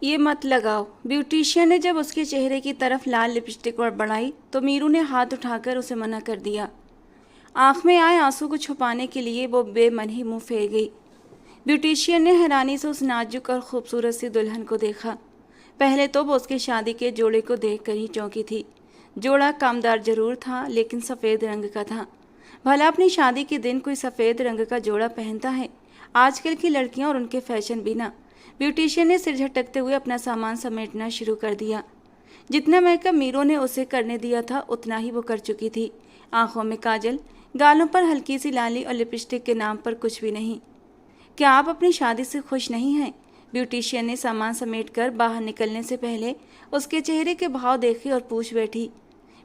ये मत लगाओ। ब्यूटिशियन ने जब उसके चेहरे की तरफ लाल लिपस्टिक और बढ़ाई तो मीरू ने हाथ उठाकर उसे मना कर दिया। आंख में आए आंसू को छुपाने के लिए वो बेमन ही मुंह फेर गई। ब्यूटिशियन ने हैरानी से उस नाजुक और खूबसूरत सी दुल्हन को देखा। पहले तो वो उसकी शादी के जोड़े को देखकर ही चौंकी थी। जोड़ा कामदार जरूर था, लेकिन सफ़ेद रंग का था। भला अपनी शादी के दिन कोई सफ़ेद रंग का जोड़ा पहनता है? आजकल की लड़कियां और उनके फैशन भी ना। ब्यूटिशियन ने सिर झटकते हुए अपना सामान समेटना शुरू कर दिया। जितना मेकअप मीरू ने उसे करने दिया था उतना ही वो कर चुकी थी। आंखों में काजल, गालों पर हल्की सी लाली और लिपस्टिक के नाम पर कुछ भी नहीं। क्या आप अपनी शादी से खुश नहीं हैं? ब्यूटिशियन ने सामान समेटकर बाहर निकलने से पहले उसके चेहरे के भाव देखे और पूछ बैठी।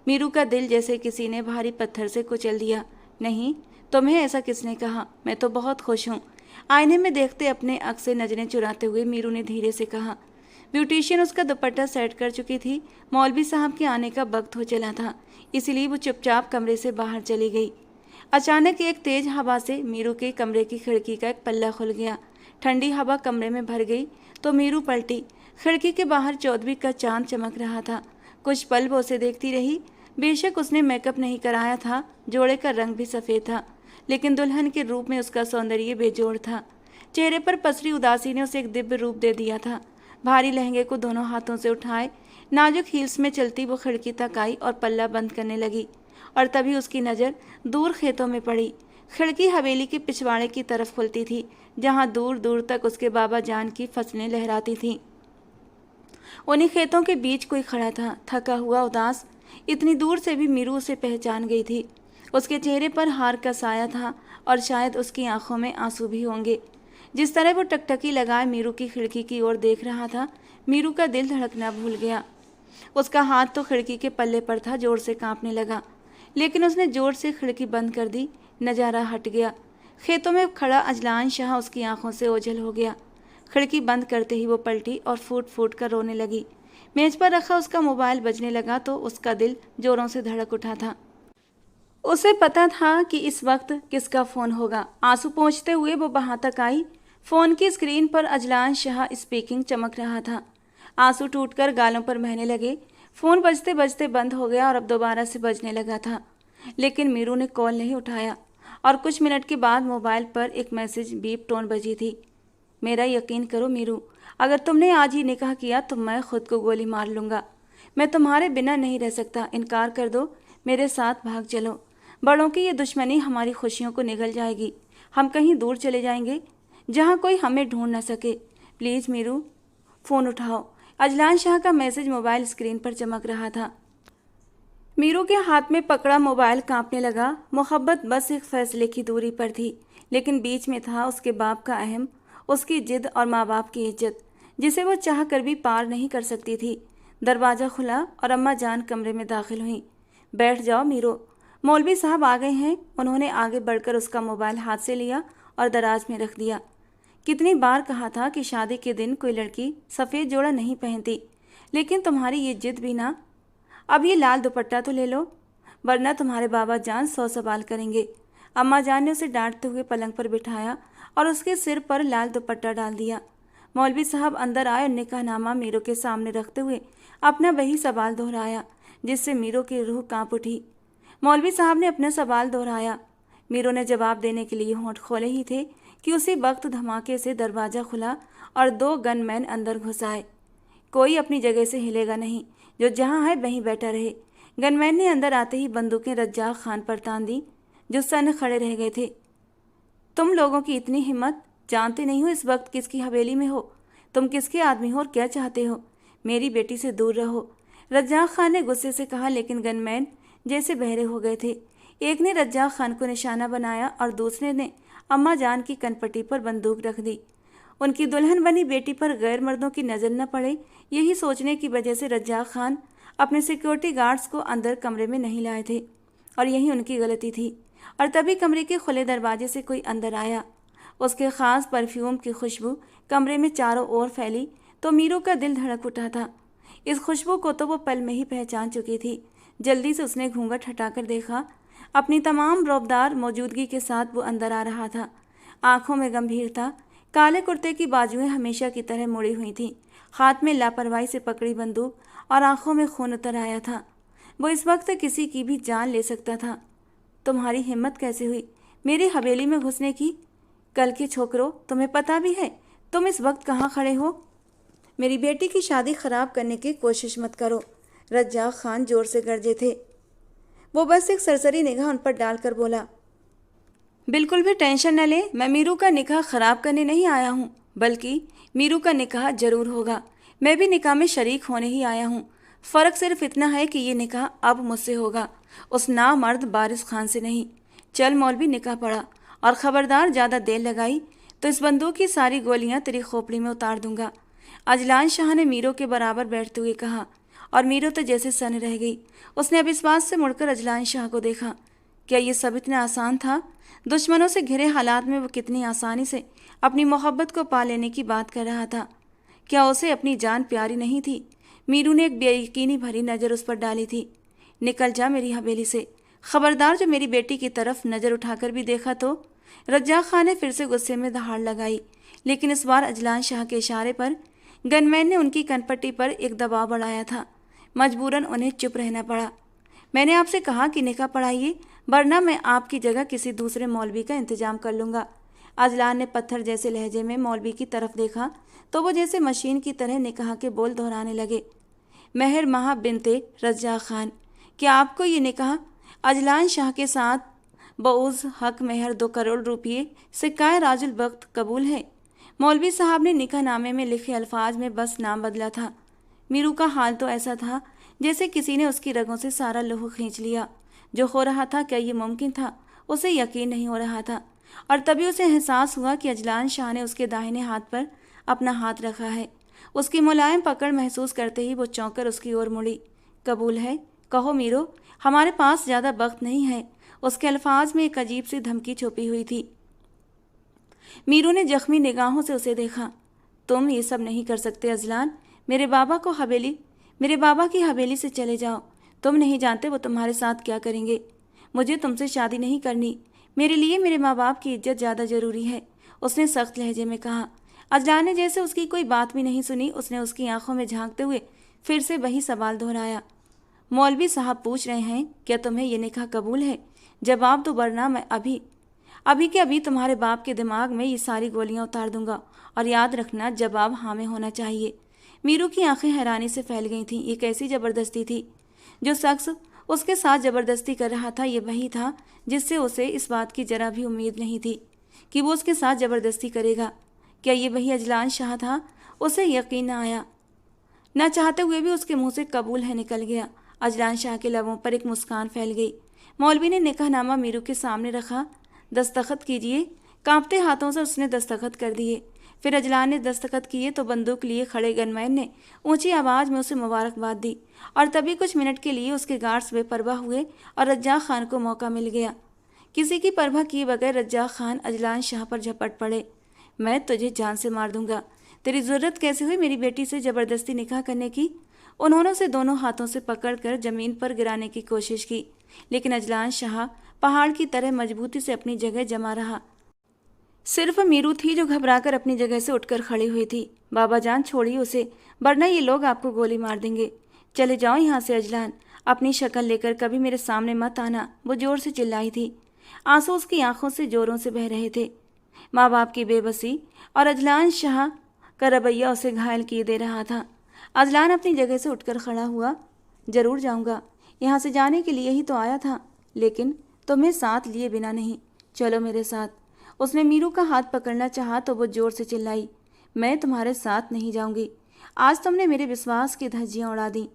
मीरू का दिल जैसे किसी ने भारी पत्थर से कुचल दिया। नहीं, तुम्हें ऐसा किसने कहा? मैं तो बहुत खुश हूँ। आईने में देखते अपने अक्स से नजरें चुराते हुए मीरू ने धीरे से कहा। ब्यूटिशियन उसका दुपट्टा सेट कर चुकी थी। मौलवी साहब के आने का वक्त हो चला था, इसलिए वो चुपचाप कमरे से बाहर चली गई। अचानक एक तेज हवा से मीरू के कमरे की खिड़की का एक पल्ला खुल गया। ठंडी हवा कमरे में भर गई तो मीरू पलटी। खिड़की के बाहर चौदहवीं का चांद चमक रहा था। कुछ पल वो उसे देखती रही। बेशक उसने मेकअप नहीं कराया था, जोड़े का रंग भी सफ़ेद था, लेकिन दुल्हन के रूप में उसका सौंदर्य बेजोड़ था। चेहरे पर पसरी उदासी ने उसे एक दिव्य रूप दे दिया था। भारी लहंगे को दोनों हाथों से उठाए नाजुक हील्स में चलती वो खिड़की तक आई और पल्ला बंद करने लगी। और तभी उसकी नज़र दूर खेतों में पड़ी। खिड़की हवेली के पिछवाड़े की तरफ खुलती थी, जहाँ दूर दूर तक उसके बाबा जान की फसलें लहराती थीं। उन्हीं खेतों के बीच कोई खड़ा था, थका हुआ, उदास। इतनी दूर से भी मीरू उसे पहचान गई थी। उसके चेहरे पर हार का साया था और शायद उसकी आंखों में आंसू भी होंगे। जिस तरह वो टकटकी लगाए मीरू की खिड़की की ओर देख रहा था, मीरू का दिल धड़कना भूल गया। उसका हाथ तो खिड़की के पल्ले पर था, जोर से कांपने लगा, लेकिन उसने जोर से खिड़की बंद कर दी। नज़ारा हट गया। खेतों में खड़ा अजलान शाह उसकी आंखों से ओझल हो गया। खिड़की बंद करते ही वो पलटी और फूट फूट कर रोने लगी। मेज पर रखा उसका मोबाइल बजने लगा तो उसका दिल जोरों से धड़क उठा था। उसे पता था कि इस वक्त किसका फ़ोन होगा। आंसू पोंछते हुए वो वहाँ तक आई। फ़ोन की स्क्रीन पर अजलान शाह स्पीकिंग चमक रहा था। आंसू टूटकर गालों पर बहने लगे। फ़ोन बजते बजते बंद हो गया और अब दोबारा से बजने लगा था, लेकिन मीरू ने कॉल नहीं उठाया। और कुछ मिनट के बाद मोबाइल पर एक मैसेज बीप टोन बजी थी। मेरा यकीन करो मीरू, अगर तुमने आज ही निकाह किया तो मैं खुद को गोली मार लूँगा। मैं तुम्हारे बिना नहीं रह सकता। इनकार कर दो, मेरे साथ भाग चलो। बड़ों की ये दुश्मनी हमारी खुशियों को निगल जाएगी। हम कहीं दूर चले जाएंगे जहाँ कोई हमें ढूंढ न सके। प्लीज़ मीरू, फ़ोन उठाओ। अजलान शाह का मैसेज मोबाइल स्क्रीन पर चमक रहा था। मीरू के हाथ में पकड़ा मोबाइल कांपने लगा। मोहब्बत बस एक फैसले की दूरी पर थी, लेकिन बीच में था उसके बाप का अहम, उसकी जिद और माँ बाप की इज्जत, जिसे वो चाह कर भी पार नहीं कर सकती थी। दरवाज़ा खुला और अम्मा जान कमरे में दाखिल हुई। बैठ जाओ मीरू, मौलवी साहब आ गए हैं। उन्होंने आगे बढ़कर उसका मोबाइल हाथ से लिया और दराज में रख दिया। कितनी बार कहा था कि शादी के दिन कोई लड़की सफ़ेद जोड़ा नहीं पहनती, लेकिन तुम्हारी ये जिद भी ना। अब ये लाल दुपट्टा तो ले लो, वरना तुम्हारे बाबा जान 100 सवाल करेंगे। अम्मा जान ने उसे डांटते हुए पलंग पर बिठाया और उसके सिर पर लाल दुपट्टा डाल दिया। मौलवी साहब अंदर आए और निकाहनामा मीरू के सामने रखते हुए अपना वही सवाल दोहराया जिससे मीरू की रूह कांप उठी। मौलवी साहब ने अपना सवाल दोहराया। मीरू ने जवाब देने के लिए होंठ खोले ही थे कि उसी वक्त धमाके से दरवाज़ा खुला और 2 गनमैन अंदर घुस आए। कोई अपनी जगह से हिलेगा नहीं, जो जहाँ है वहीं बैठा रहे। गनमैन ने अंदर आते ही बंदूकें रज्जाक खान पर तान दी, जो सन खड़े रह गए थे। तुम लोगों की इतनी हिम्मत, जानते नहीं हो इस वक्त किसकी हवेली में हो? तुम किसके आदमी हो और क्या चाहते हो? मेरी बेटी से दूर रहो, रज्जाक खान ने गुस्से से कहा, लेकिन गनमैन जैसे बहरे हो गए थे। एक ने रज्जाक खान को निशाना बनाया और दूसरे ने अम्मा जान की कनपट्टी पर बंदूक रख दी। उनकी दुल्हन बनी बेटी पर गैर मर्दों की नज़र न पड़े, यही सोचने की वजह से रज्जाक खान अपने सिक्योरिटी गार्ड्स को अंदर कमरे में नहीं लाए थे, और यही उनकी गलती थी। और तभी कमरे के खुले दरवाजे से कोई अंदर आया। उसके ख़ास परफ्यूम की खुशबू कमरे में चारों ओर फैली तो मीरू का दिल धड़क उठा था। इस खुशबू को तो वो पल में ही पहचान चुकी थी। जल्दी से उसने घूंघट हटाकर देखा। अपनी तमाम रौबदार मौजूदगी के साथ वो अंदर आ रहा था। आंखों में गंभीरता, काले कुर्ते की बाजुएं हमेशा की तरह मुड़ी हुई थीं। हाथ में लापरवाही से पकड़ी बंदूक और आंखों में खून उतर आया था। वो इस वक्त किसी की भी जान ले सकता था। तुम्हारी हिम्मत कैसे हुई मेरी हवेली में घुसने की? कल के छोकरों, तुम्हें पता भी है तुम इस वक्त कहाँ खड़े हो? मेरी बेटी की शादी खराब करने की कोशिश मत करो, रज्जाक खान जोर से गरजे थे। वो बस एक सरसरी निगाह उन पर डालकर बोला, बिल्कुल भी टेंशन न ले, मैं मीरू का निकाह खराब करने नहीं आया हूँ, बल्कि मीरू का निकाह जरूर होगा। मैं भी निकाह में शरीक होने ही आया हूँ। फ़र्क सिर्फ इतना है कि ये निकाह अब मुझसे होगा, उस नामर्द बारिश खान से नहीं। चल मौलवी, निकाह पढ़ा, और ख़बरदार ज़्यादा देर लगाई तो इस बंदूक की सारी गोलियां तेरी खोपड़ी में उतार दूंगा। अजलान शाह ने मीरू के बराबर बैठते हुए कहा, और मीरू तो जैसे सन रह गई। उसने अविश्वास से मुड़कर अजलान शाह को देखा। क्या ये सब इतना आसान था? दुश्मनों से घिरे हालात में वो कितनी आसानी से अपनी मोहब्बत को पा लेने की बात कर रहा था। क्या उसे अपनी जान प्यारी नहीं थी? मीरू ने एक बेयकीनी भरी नज़र उस पर डाली थी। निकल जा मेरी हवेली से, खबरदार जो मेरी बेटी की तरफ नज़र उठाकर भी देखा तो। रज्जाक खान ने फिर से गुस्से में दहाड़ लगाई, लेकिन इस बार अजलान शाह के इशारे पर गनमैन ने उनकी कनपट्टी पर एक दबाव बढ़ाया था। मजबूरन उन्हें चुप रहना पड़ा। मैंने आपसे कहा कि निकाह पढ़ाइए, वरना मैं आपकी जगह किसी दूसरे मौलवी का इंतजाम कर लूँगा। अजलान ने पत्थर जैसे लहजे में मौलवी की तरफ देखा तो वो जैसे मशीन की तरह निकाह के बोल दोहराने लगे। महर महा बिनते रज्जाक खान, क्या आपको ये निकाह अजलान शाह के साथ बऊज़ हक महर 2 करोड़ रुपये सिक्काए राजुल वक्त कबूल है? मौलवी साहब ने निकाह नामे में लिखे अल्फाज में बस नाम बदला था। मीरू का हाल तो ऐसा था जैसे किसी ने उसकी रगों से सारा लहू खींच लिया। जो हो रहा था क्या ये मुमकिन था? उसे यकीन नहीं हो रहा था। और तभी उसे एहसास हुआ कि अजलान शाह ने उसके दाहिने हाथ पर अपना हाथ रखा है। उसकी मुलायम पकड़ महसूस करते ही वो चौंकर उसकी ओर मुड़ी। कबूल है? कहो मीरू, हमारे पास ज़्यादा वक्त नहीं है। उसके अल्फाज में एक अजीब सी धमकी छुपी हुई थी। मीरू ने जख्मी निगाहों से उसे देखा। तुम ये सब नहीं कर सकते अजलान। मेरे बाबा की हवेली से चले जाओ। तुम नहीं जानते वो तुम्हारे साथ क्या करेंगे। मुझे तुमसे शादी नहीं करनी। मेरे लिए मेरे माँ बाप की इज्जत ज़्यादा ज़रूरी है, उसने सख्त लहजे में कहा। अजलान ने जैसे उसकी कोई बात भी नहीं सुनी, उसने उसकी आंखों में झांकते हुए फिर से वही सवाल दोहराया। मौलवी साहब पूछ रहे हैं क्या तुम्हें ये निकाह कबूल है? जवाब दो, वरना मैं अभी के अभी तुम्हारे बाप के दिमाग में ये सारी गोलियां उतार दूंगा। और याद रखना, जवाब हाँ में होना चाहिए। मीरू की आंखें हैरानी से फैल गई थीं। ये कैसी ज़बरदस्ती थी? जो शख्स उसके साथ ज़बरदस्ती कर रहा था ये वही था जिससे उसे इस बात की जरा भी उम्मीद नहीं थी कि वो उसके साथ ज़बरदस्ती करेगा। क्या ये वही अजलान शाह था? उसे यकीन न आया। न चाहते हुए भी उसके मुंह से कबूल है निकल गया। अजलान शाह के लबों पर एक मुस्कान फैल गई। मौलवी ने निकाहनामा मीरू के सामने रखा। दस्तखत कीजिए। कांपते हाथों से उसने दस्तखत कर दिए। फिर अजलान ने दस्तखत किए तो बंदूक लिए खड़े गनमैन ने ऊंची आवाज़ में उसे मुबारकबाद दी। और तभी कुछ मिनट के लिए उसके गार्ड्स बेपरवाह हुए और रज्जाक खान को मौका मिल गया। किसी की परवाह किए बगैर रज्जाक खान अजलान शाह पर झपट पड़े। मैं तुझे जान से मार दूंगा। तेरी ज़रूरत कैसे हुई मेरी बेटी से ज़बरदस्ती निकाह करने की? उन्होंने उसे दोनों हाथों से पकड़कर ज़मीन पर गिराने की कोशिश की, लेकिन अजलान शाह पहाड़ की तरह मजबूती से अपनी जगह जमा रहा। सिर्फ मीरू थी जो घबराकर अपनी जगह से उठकर खड़ी हुई थी। बाबा जान, छोड़िए उसे, वरना ये लोग आपको गोली मार देंगे। चले जाओ यहाँ से अजलान, अपनी शक्ल लेकर कभी मेरे सामने मत आना, वो जोर से चिल्लाई थी। आंसू उसकी आंखों से जोरों से बह रहे थे। माँ बाप की बेबसी और अजलान शाह का रवैया उसे घायल किए दे रहा था। अजलान अपनी जगह से उठकर खड़ा हुआ। जरूर जाऊंगा, यहाँ से जाने के लिए ही तो आया था, लेकिन तुम्हें साथ लिए बिना नहीं। चलो मेरे साथ। उसने मीरू का हाथ पकड़ना चाहा तो वो जोर से चिल्लाई, मैं तुम्हारे साथ नहीं जाऊंगी। आज तुमने मेरे विश्वास की धज्जियाँ उड़ा दी,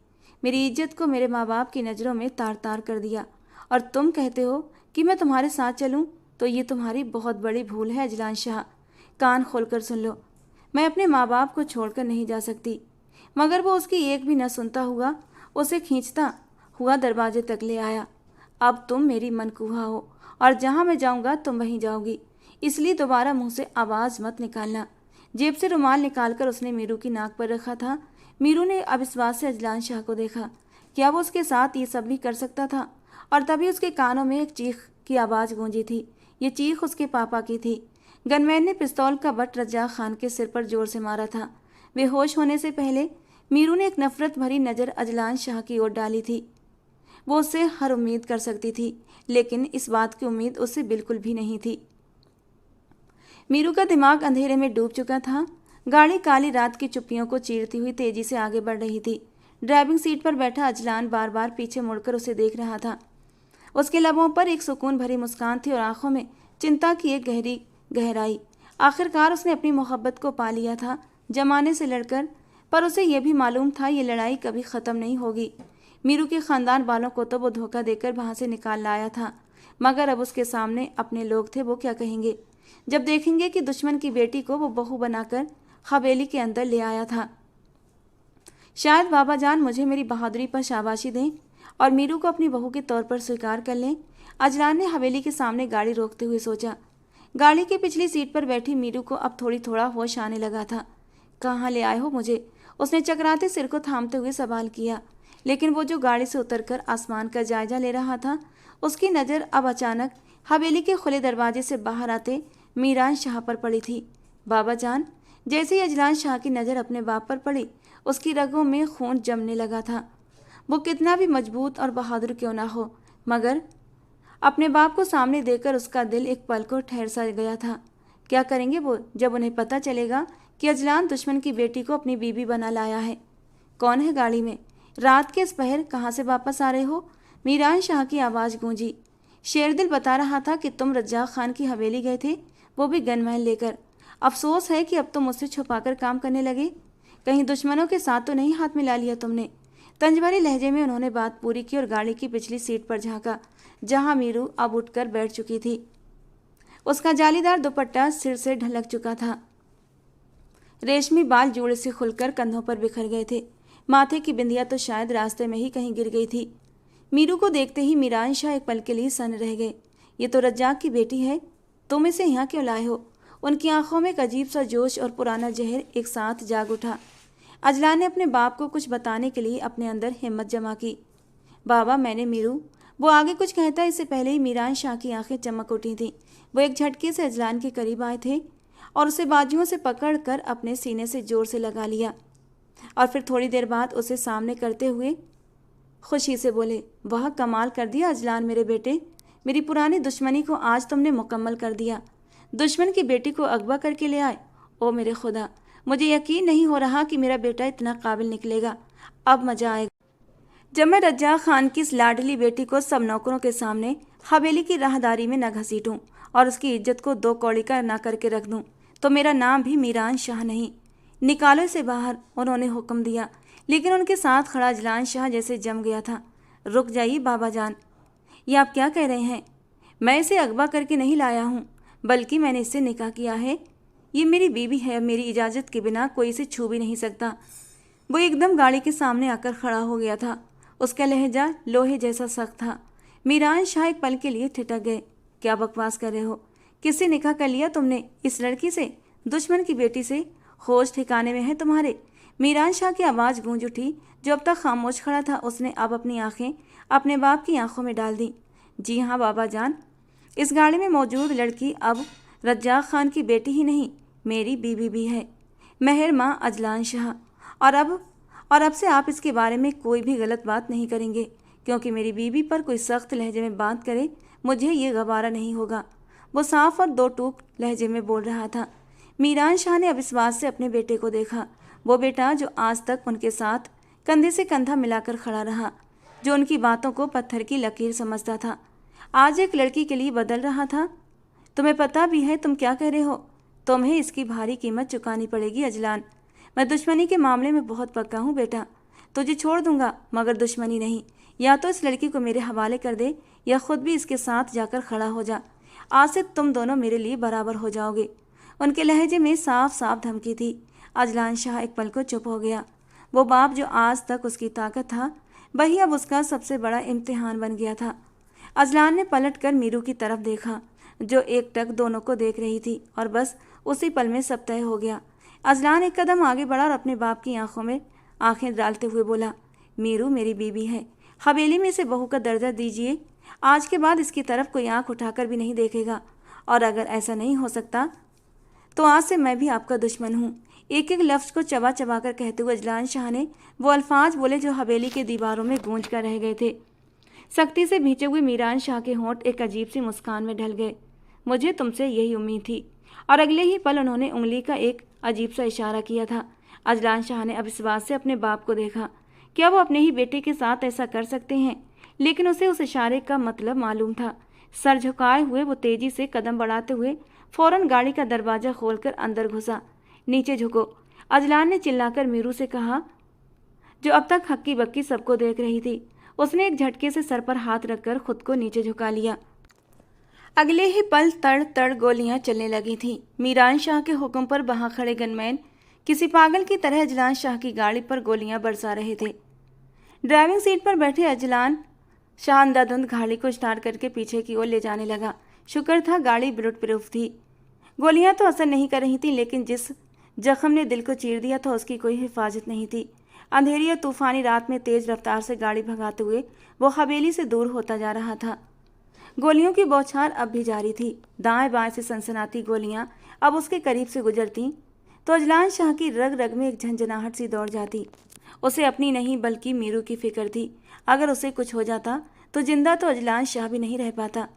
मेरी इज्जत को मेरे माँ बाप की नज़रों में तार तार कर दिया, और तुम कहते हो कि मैं तुम्हारे साथ चलूं? तो ये तुम्हारी बहुत बड़ी भूल है अजलान शाह। कान खोलकर सुन लो, मैं अपने माँ बाप को छोड़कर नहीं जा सकती। मगर वो उसकी एक भी न सुनता हुआ उसे खींचता हुआ दरवाजे तक ले आया। अब तुम मेरी मनकूहा हो और जहाँ मैं जाऊँगा तुम वहीं जाओगी, इसलिए दोबारा मुंह से आवाज़ मत निकालना। जेब से रुमाल निकालकर उसने मीरू की नाक पर रखा था। मीरू ने अविश्वास से अजलान शाह को देखा। क्या वो उसके साथ ये सब भी कर सकता था? और तभी उसके कानों में एक चीख की आवाज़ गूंजी थी। ये चीख उसके पापा की थी। गनमैन ने पिस्तौल का बट रज्जाक खान के सिर पर जोर से मारा था। बेहोश होने से पहले मीरू ने एक नफरत भरी नज़र अजलान शाह की ओर डाली थी। वो उससे हर उम्मीद कर सकती थी, लेकिन इस बात की उम्मीद उससे बिल्कुल भी नहीं थी। मीरू का दिमाग अंधेरे में डूब चुका था। गाड़ी काली रात की चुप्पियों को चीरती हुई तेजी से आगे बढ़ रही थी। ड्राइविंग सीट पर बैठा अजलान बार बार पीछे मुड़कर उसे देख रहा था। उसके लबों पर एक सुकून भरी मुस्कान थी और आंखों में चिंता की एक गहरी गहराई। आखिरकार उसने अपनी मोहब्बत को पा लिया था, जमाने से लड़कर, पर उसे यह भी मालूम था ये लड़ाई कभी ख़त्म नहीं होगी। मीरू के ख़ानदान वालों को तो वो धोखा देकर वहाँ से निकाल लाया था, मगर अब उसके सामने अपने लोग थे। वो क्या कहेंगे जब देखेंगे कि दुश्मन की बेटी को वो बहू बनाकर हवेली के अंदर ले आया था। शायद बाबा जान मुझे मेरी बहादुरी पर शाबाशी दें और मीरू को अपनी बहू के तौर पर स्वीकार कर लें। अजलान ने हवेली के सामने गाड़ी रोकते हुए सोचा। गाड़ी की पिछली सीट पर बैठी मीरू को अब थोड़ा होश आने लगा था। कहाँ ले आए हो मुझे? उसने चकराते सिर को थामते हुए सवाल किया। लेकिन वो जो गाड़ी से उतरकर आसमान का जायजा ले रहा था, उसकी नज़र अब अचानक हवेली के खुले दरवाजे से बाहर आते मीरान शाह पर पड़ी थी। बाबा जान। जैसे ही अजलान शाह की नज़र अपने बाप पर पड़ी, उसकी रगों में खून जमने लगा था। वो कितना भी मजबूत और बहादुर क्यों ना हो, मगर अपने बाप को सामने देखकर उसका दिल एक पल को ठहर सा गया था। क्या करेंगे वो जब उन्हें पता चलेगा कि अजलान दुश्मन की बेटी को अपनी बीबी बना लाया है? कौन है गाड़ी में? रात के इस पहर कहाँ से वापस आ रहे हो? मीरान शाह की आवाज़ गूंजी। शेरदिल बता रहा था कि तुम रज्जाक खान की हवेली गए थे, वो भी गनमैन लेकर। अफसोस है कि अब तुम मुझसे छुपाकर काम करने लगे। कहीं दुश्मनों के साथ तो नहीं हाथ मिला लिया तुमने? तंज भरे लहजे में उन्होंने बात पूरी की और गाड़ी की पिछली सीट पर झांका, जहां मीरू अब उठकर बैठ चुकी थी। उसका जालीदार दुपट्टा सिर से ढलक चुका था। रेशमी बाल जोड़े से खुलकर कंधों पर बिखर गए थे। माथे की बिंदिया तो शायद रास्ते में ही कहीं गिर गई थी। मीरू को देखते ही मीरान शाह एक पल के लिए सन्न रह गए। ये तो रज्जाक की बेटी है, तुम इसे यहाँ क्यों लाए हो? उनकी आंखों में एक अजीब सा जोश और पुराना जहर एक साथ जाग उठा। अजलान ने अपने बाप को कुछ बताने के लिए अपने अंदर हिम्मत जमा की। बाबा, मैंने मीरू। वो आगे कुछ कहता इससे पहले ही मीरान शाह की आंखें चमक उठी थीं। वो एक झटके से अजलान के करीब आए थे और उसे बाजुओं से पकड़कर अपने सीने से जोर से लगा लिया और फिर थोड़ी देर बाद उसे सामने करते हुए खुशी से बोले, वह कमाल कर दिया अजलान मेरे बेटे। मेरी पुरानी दुश्मनी को आज तुमने मुकम्मल कर दिया। दुश्मन की बेटी को अगवा करके ले आए। ओ मेरे खुदा, मुझे यकीन नहीं हो रहा कि मेरा बेटा इतना काबिल निकलेगा। अब मजा आएगा जब मैं रज्जाक खान की इस लाडली बेटी को सब नौकरों के सामने हवेली की राहदारी में न घसीटूं और उसकी इज्जत को दो कौड़ी का ना करके रख दूं, तो मेरा नाम भी मीरान शाह नहीं। निकालो इसे बाहर, उन्होंने हुक्म दिया। लेकिन उनके साथ खड़ा अजलान शाह जैसे जम गया था। रुक जाइए बाबा जान, ये आप क्या कह रहे हैं? मैं इसे अगवा करके नहीं लाया हूँ, बल्कि मैंने इससे निकाह किया है। ये मेरी बीवी है, मेरी इजाज़त के बिना कोई इसे छू भी नहीं सकता। वो एकदम गाड़ी के सामने आकर खड़ा हो गया था। उसका लहजा लोहे जैसा सख्त था। मीरान शाह एक पल के लिए ठिठक गए। क्या बकवास कर रहे हो? किससे निकाह कर लिया तुमने? इस लड़की से, दुश्मन की बेटी से? होश ठिकाने में है तुम्हारे? मीरान शाह की आवाज़ गूंज उठी। जो अब तक खामोश खड़ा था, उसने अब अपनी आंखें अपने बाप की आंखों में डाल दी। जी हाँ बाबा जान, इस गाड़ी में मौजूद लड़की अब रज्जाक खान की बेटी ही नहीं, मेरी बीवी भी है, मेहर माँ अजलान शाह। और अब से आप इसके बारे में कोई भी गलत बात नहीं करेंगे, क्योंकि मेरी बीवी पर कोई सख्त लहजे में बात करे, मुझे ये गवारा नहीं होगा। वो साफ और दो टूक लहजे में बोल रहा था। मीरान शाह ने अब इस बात से अपने बेटे को देखा। वो बेटा जो आज तक उनके साथ कंधे से कंधा मिलाकर खड़ा रहा, जो उनकी बातों को पत्थर की लकीर समझता था, आज एक लड़की के लिए बदल रहा था। तुम्हें पता भी है तुम क्या कह रहे हो? तुम्हें इसकी भारी कीमत चुकानी पड़ेगी अजलान। मैं दुश्मनी के मामले में बहुत पक्का हूँ बेटा। तुझे छोड़ दूंगा, मगर दुश्मनी नहीं। या तो इस लड़की को मेरे हवाले कर दे, या खुद भी इसके साथ जाकर खड़ा हो जा। आज से तुम दोनों मेरे लिए बराबर हो जाओगे। उनके लहजे में साफ साफ धमकी थी। अजलान शाह एक पल को चुप हो गया। वो बाप जो आज तक उसकी ताकत था, वही अब उसका सबसे बड़ा इम्तिहान बन गया था। अजलान ने पलट कर मीरू की तरफ देखा, जो एकटक दोनों को देख रही थी, और बस उसी पल में सब तय हो गया। अजलान एक कदम आगे बढ़ा और अपने बाप की आंखों में आंखें डालते हुए बोला, मीरू मेरी बीवी है, हवेली में इसे बहू का दर्जा दीजिए। आज के बाद इसकी तरफ कोई आंख उठाकर भी नहीं देखेगा, और अगर ऐसा नहीं हो सकता तो आज से मैं भी आपका दुश्मन हूँ। एक एक लफ्ज़ को चबा चबा कर कहते हुए अजलान शाह ने वो अल्फाज बोले जो हवेली के दीवारों में गूंज कर रह गए थे। सख्ती से भींचे हुए मीरान शाह के होंठ एक अजीब सी मुस्कान में ढल गए। मुझे तुमसे यही उम्मीद थी। और अगले ही पल उन्होंने उंगली का एक अजीब सा इशारा किया था। अजलान शाह ने अब इस बात से अपने बाप को देखा। क्या वो अपने ही बेटे के साथ ऐसा कर सकते हैं? लेकिन उसे उस इशारे का मतलब मालूम था। सर झुकाए हुए वो तेजी से कदम बढ़ाते हुए फौरन गाड़ी का दरवाजा खोलकर अंदर घुसा। नीचे झुको, अजलान ने चिल्लाकर मीरू से कहा, जो अब तक हक्की बक्की सबको देख रही थी। उसने एक झटके से सर पर हाथ रखकर खुद को नीचे झुका लिया। अगले ही पल तड़ तड़ गोलियां चलने लगी थीं। मीरान शाह के हुक्म पर वहां खड़े गनमैन किसी पागल की तरह अजलान शाह की गाड़ी पर गोलियां बरसा रहे थे। ड्राइविंग सीट पर बैठे अजलान शाह अंधाधुंध गाड़ी को स्टार्ट करके पीछे की ओर ले जाने लगा। शुक्र था गाड़ी बुलेट प्रूफ थी। गोलियां तो असर नहीं कर रही थीं, लेकिन जिस जख्म ने दिल को चीर दिया था उसकी कोई हिफाजत नहीं थी। अंधेरी और तूफानी रात में तेज रफ्तार से गाड़ी भगाते हुए वो हवेली से दूर होता जा रहा था। गोलियों की बौछार अब भी जारी थी। दाएं बाएं से सनसनाती गोलियां अब उसके करीब से गुजरती तो अजलान शाह की रग रग में एक झंझनाहट सी दौड़ जाती। उसे अपनी नहीं बल्कि मीरू की फिक्र थी। अगर उसे कुछ हो जाता तो जिंदा तो अजलान शाह भी नहीं रह पाता।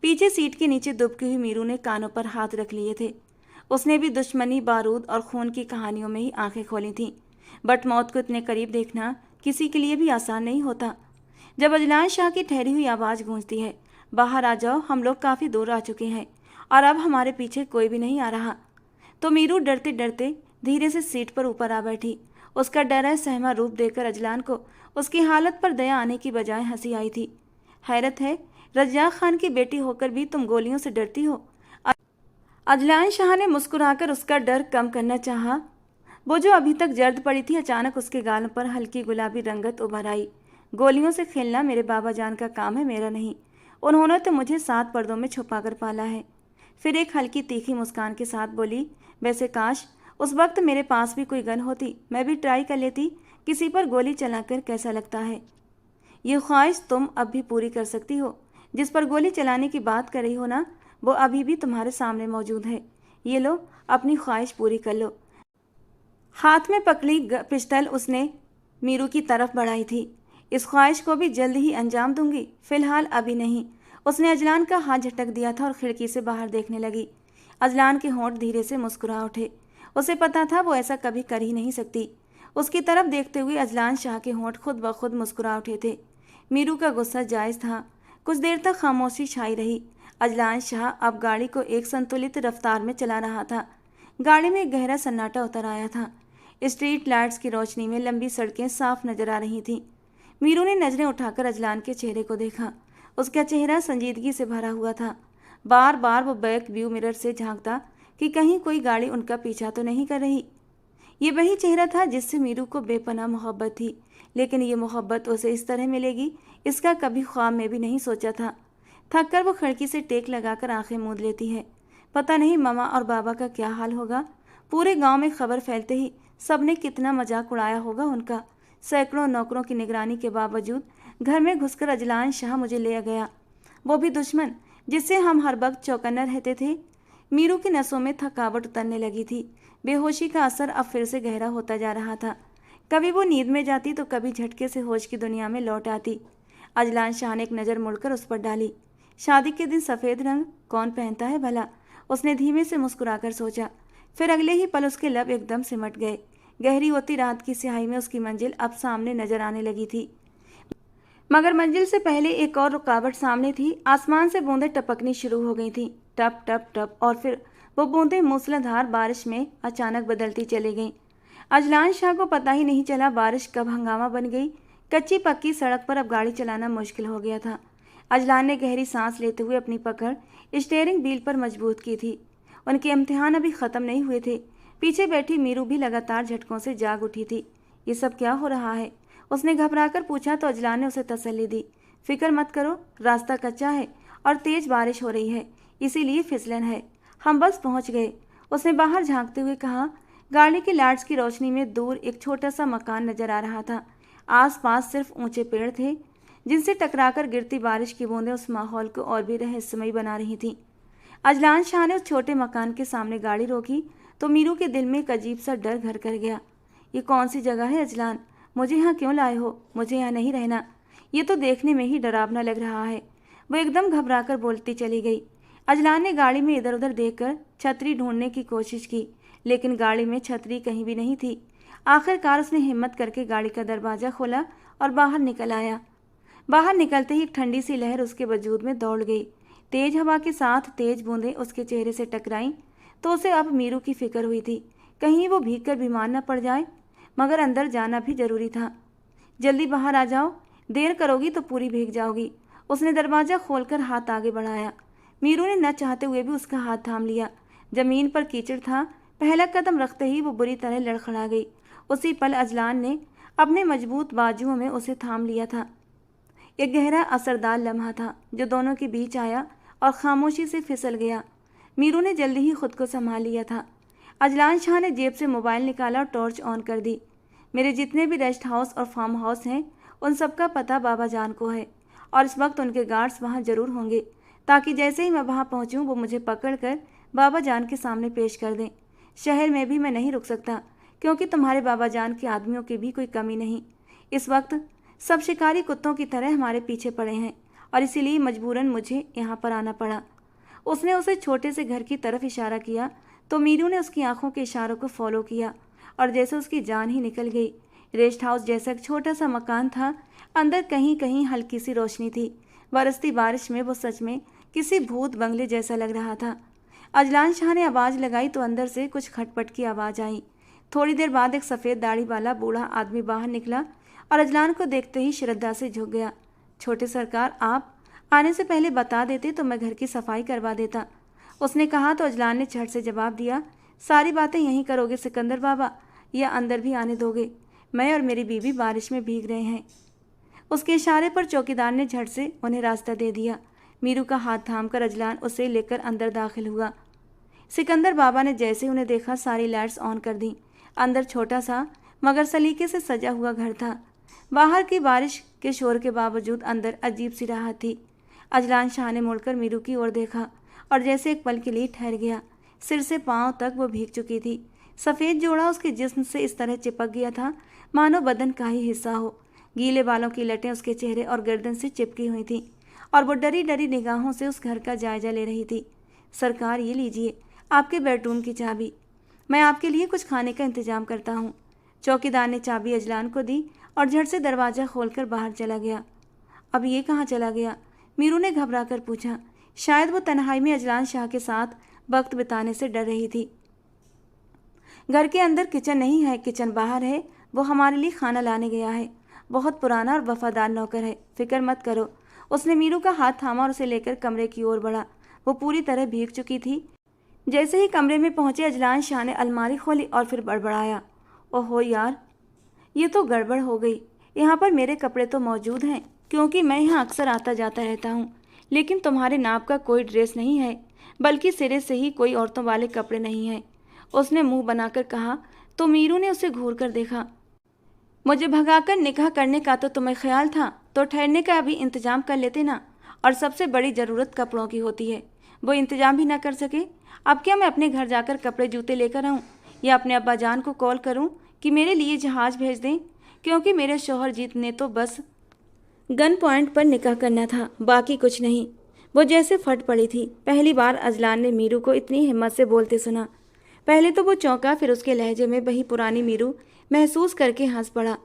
पीछे सीट के नीचे दुबकी हुई मीरू ने कानों पर हाथ रख लिए थे। उसने भी दुश्मनी, बारूद और खून की कहानियों में ही आंखें खोली थीं। बट मौत को इतने करीब देखना किसी के लिए भी आसान नहीं होता। जब अजलान शाह की ठहरी हुई आवाज़ गूंजती है, बाहर आ जाओ, हम लोग काफ़ी दूर आ चुके हैं और अब हमारे पीछे कोई भी नहीं आ रहा, तो मीरू डरते डरते धीरे से सीट पर ऊपर आ बैठी। उसका डरा सहमा रूप देखकर अजलान को उसकी हालत पर दया आने की बजाय हंसी आई थी। हैरत है, रज्जाक खान की बेटी होकर भी तुम गोलियों से डरती हो। अजलान शाह ने मुस्कुराकर उसका डर कम करना चाहा। वो जो अभी तक जर्द पड़ी थी, अचानक उसके गालों पर हल्की गुलाबी रंगत उभर आई। गोलियों से खेलना मेरे बाबा जान का काम है, मेरा नहीं। उन्होंने तो मुझे 7 पर्दों में छुपाकर पाला है। फिर एक हल्की तीखी मुस्कान के साथ बोली, वैसे काश उस वक्त मेरे पास भी कोई गन होती, मैं भी ट्राई कर लेती किसी पर गोली चलाकर कैसा लगता है। ये ख्वाहिश तुम अब भी पूरी कर सकती हो। जिस पर गोली चलाने की बात कर रही हो ना, वो अभी भी तुम्हारे सामने मौजूद है। ये लो, अपनी ख्वाहिश पूरी कर लो। हाथ में पकड़ी पिस्टल उसने मीरू की तरफ बढ़ाई थी। इस ख्वाहिश को भी जल्द ही अंजाम दूंगी, फिलहाल अभी नहीं। उसने अजलान का हाथ झटक दिया था और खिड़की से बाहर देखने लगी। अजलान के होंठ धीरे से मुस्कुरा उठे। उसे पता था वो ऐसा कभी कर ही नहीं सकती। उसकी तरफ देखते हुए अजलान शाह के होंठ खुद ब खुद मुस्कुरा उठे थे। मीरू का गुस्सा जायज़ था। कुछ देर तक खामोशी छाई रही। अजलान शाह अब गाड़ी को एक संतुलित रफ्तार में चला रहा था। गाड़ी में एक गहरा सन्नाटा उतर आया था। स्ट्रीट लाइट्स की रोशनी में लंबी सड़कें साफ नजर आ रही थीं। मीरू ने नजरें उठाकर अजलान के चेहरे को देखा। उसका चेहरा संजीदगी से भरा हुआ था। बार बार वो बैक व्यू मिरर से झांकता कि कहीं कोई गाड़ी उनका पीछा तो नहीं कर रही। ये वही चेहरा था जिससे मीरू को बेपनाह मोहब्बत थी, लेकिन ये मोहब्बत उसे इस तरह मिलेगी इसका कभी ख्वाब में भी नहीं सोचा था। थक कर वो खिड़की से टेक लगाकर आंखें मूंद लेती है। पता नहीं मामा और बाबा का क्या हाल होगा। पूरे गांव में खबर फैलते ही सबने कितना मजाक उड़ाया होगा उनका। सैकड़ों नौकरों की निगरानी के बावजूद घर में घुसकर अजलान शाह मुझे ले गया, वो भी दुश्मन जिससे हम हर वक्त चौकन्ना रहते थे। मीरू की नसों में थकावट उतरने लगी थी। बेहोशी का असर अब फिर से गहरा होता जा रहा था। कभी वो नींद में जाती तो कभी झटके से होश की दुनिया में लौट आती। अजलान शाह ने एक नज़र मुड़कर उस पर डाली। शादी के दिन सफ़ेद रंग कौन पहनता है भला, उसने धीमे से मुस्कुराकर सोचा। फिर अगले ही पल उसके लब एकदम सिमट गए। गहरी होती रात की स्याही में उसकी मंजिल अब सामने नजर आने लगी थी। मगर मंजिल से पहले एक और रुकावट सामने थी। आसमान से बूंदें टपकनी शुरू हो गई थीं, टप टप टप, और फिर वो बूंदें मूसलाधार बारिश में अचानक बदलती चली गईं। अजलान शाह को पता ही नहीं चला बारिश कब हंगामा बन गई। कच्ची पक्की सड़क पर अब गाड़ी चलाना मुश्किल हो गया था। अजलान ने गहरी सांस लेते हुए अपनी पकड़ स्टीयरिंग व्हील पर मजबूत की थी। उनके इम्तिहान अभी ख़त्म नहीं हुए थे। पीछे बैठी मीरू भी लगातार झटकों से जाग उठी थी। ये सब क्या हो रहा है, उसने घबराकर पूछा तो अजलान ने उसे तसल्ली दी। फिक्र मत करो, रास्ता कच्चा है और तेज बारिश हो रही है, इसीलिए फिसलन है, हम बस पहुंच गए, उसने बाहर झांकते हुए कहा। गाड़ी की लाइट्स की रोशनी में दूर एक छोटा सा मकान नजर आ रहा था। आसपास सिर्फ ऊंचे पेड़ थे जिनसे टकराकर गिरती बारिश की बूंदें उस माहौल को और भी रहस्यमयी बना रही थीं। अजलान शाह ने उस छोटे मकान के सामने गाड़ी रोकी तो मीरू के दिल में एक अजीब सा डर घर कर गया। ये कौन सी जगह है अजलान? मुझे यहाँ क्यों लाए हो? मुझे यहाँ नहीं रहना। ये तो देखने में ही डरावना लग रहा है। वो एकदम घबराकर बोलती चली गई। अजलान ने गाड़ी में इधर उधर देखकर छतरी ढूंढने की कोशिश की, लेकिन गाड़ी में छतरी कहीं भी नहीं थी। आखिरकार उसने हिम्मत करके गाड़ी का दरवाज़ा खोला और बाहर निकल आया। बाहर निकलते ही एक ठंडी सी लहर उसके वजूद में दौड़ गई। तेज हवा के साथ तेज बूंदें उसके चेहरे से टकराईं तो उसे अब मीरू की फिक्र हुई थी, कहीं वो भीग कर बीमार न पड़ जाए। मगर अंदर जाना भी जरूरी था। जल्दी बाहर आ जाओ, देर करोगी तो पूरी भीग जाओगी। उसने दरवाज़ा खोलकर हाथ आगे बढ़ाया। मीरू ने न चाहते हुए भी उसका हाथ थाम लिया। जमीन पर कीचड़ था। पहला कदम रखते ही वो बुरी तरह लड़खड़ा गई। उसी पल अजलान ने अपने मजबूत बाजुओं में उसे थाम लिया था। एक गहरा असरदार लम्हा था जो दोनों के बीच आया और खामोशी से फिसल गया। मीरू ने जल्दी ही खुद को संभाल लिया था। अजलान शाह ने जेब से मोबाइल निकाला और टॉर्च ऑन कर दी। मेरे जितने भी रेस्ट हाउस और फार्म हाउस हैं उन सब का पता बाबा जान को है और इस वक्त उनके गार्ड्स वहाँ ज़रूर होंगे, ताकि जैसे ही मैं वहाँ पहुँचूँ वो मुझे पकड़कर बाबा जान के सामने पेश कर दें। शहर में भी मैं नहीं रुक सकता, क्योंकि तुम्हारे बाबा जान के आदमियों की भी कोई कमी नहीं। इस वक्त सब शिकारी कुत्तों की तरह हमारे पीछे पड़े हैं और इसीलिए मजबूरन मुझे यहाँ पर आना पड़ा। उसने उसे छोटे से घर की तरफ इशारा किया तो मीरू ने उसकी आंखों के इशारों को फॉलो किया और जैसे उसकी जान ही निकल गई। रेस्ट हाउस जैसा एक छोटा सा मकान था। अंदर कहीं कहीं हल्की सी रोशनी थी। बरसती बारिश में वो सच में किसी भूत बंगले जैसा लग रहा था। अजलान शाह ने आवाज़ लगाई तो अंदर से कुछ खटपट की आवाज़ आई। थोड़ी देर बाद एक सफ़ेद दाढ़ी वाला बूढ़ा आदमी बाहर निकला और अजलान को देखते ही श्रद्धा से झुक गया। छोटे सरकार, आप आने से पहले बता देते तो मैं घर की सफाई करवा देता, उसने कहा। तो अजलान ने झट से जवाब दिया, सारी बातें यहीं करोगे सिकंदर बाबा, या अंदर भी आने दोगे? मैं और मेरी बीवी बारिश में भीग रहे हैं। उसके इशारे पर चौकीदार ने झट से उन्हें रास्ता दे दिया। मीरू का हाथ थामकर अजलान उसे लेकर अंदर दाखिल हुआ। सिकंदर बाबा ने जैसे उन्हें देखा सारी लाइट्स ऑन कर दी। अंदर छोटा सा मगर सलीके से सजा हुआ घर था। बाहर की बारिश के शोर के बावजूद अंदर अजीब सी राहत थी। अजलान शाह ने मुड़कर मीरू की ओर देखा और जैसे एक पल के लिए ठहर गया। सिर से पांव तक वो भीग चुकी थी। सफ़ेद जोड़ा उसके जिस्म से इस तरह चिपक गया था मानो बदन का ही हिस्सा हो। गीले बालों की लटें उसके चेहरे और गर्दन से चिपकी हुई थीं और वो डरी डरी निगाहों से उस घर का जायजा ले रही थी। सरकार, ये लीजिए आपके बेडरूम की चाबी, मैं आपके लिए कुछ खाने का इंतजाम करता हूँ। चौकीदार ने चाबी अजलान को दी और झट से दरवाज़ा खोलकर बाहर चला गया। अब ये कहाँ चला गया? मीरू ने घबरा कर पूछा। शायद वो तन्हाई में अजलान शाह के साथ वक्त बिताने से डर रही थी। घर के अंदर किचन नहीं है, किचन बाहर है। वो हमारे लिए खाना लाने गया है। बहुत पुराना और वफादार नौकर है, फिक्र मत करो। उसने मीरू का हाथ थामा और उसे लेकर कमरे की ओर बढ़ा। वो पूरी तरह भीग चुकी थी। जैसे ही कमरे में पहुंचे अजलान शाह ने अलमारी खोली और फिर बड़बड़ाया, ओहो यार, ये तो गड़बड़ हो गई। यहाँ पर मेरे कपड़े तो मौजूद हैं, क्योंकि मैं यहाँ अक्सर आता जाता रहता हूँ, लेकिन तुम्हारे नाप का कोई ड्रेस नहीं है, बल्कि सिरे से ही कोई औरतों वाले कपड़े नहीं हैं। उसने मुंह बनाकर कहा तो मीरू ने उसे घूर कर देखा। मुझे भगाकर निकाह करने का तो तुम्हें ख्याल था, तो ठहरने का भी इंतजाम कर लेते ना। और सबसे बड़ी ज़रूरत कपड़ों की होती है, वो इंतजाम भी ना कर सके। अब क्या मैं अपने घर जाकर कपड़े जूते लेकर आऊँ या अपने अब्बा जान को कॉल करूँ कि मेरे लिए जहाज़ भेज दें? क्योंकि मेरे शौहर जीत ने तो बस गन पॉइंट पर निकाह करना था, बाकी कुछ नहीं। वो जैसे फट पड़ी थी। पहली बार अजलान ने मीरू को इतनी हिम्मत से बोलते सुना। पहले तो वो चौंका, फिर उसके लहजे में वही पुरानी मीरू महसूस करके हंस पड़ा।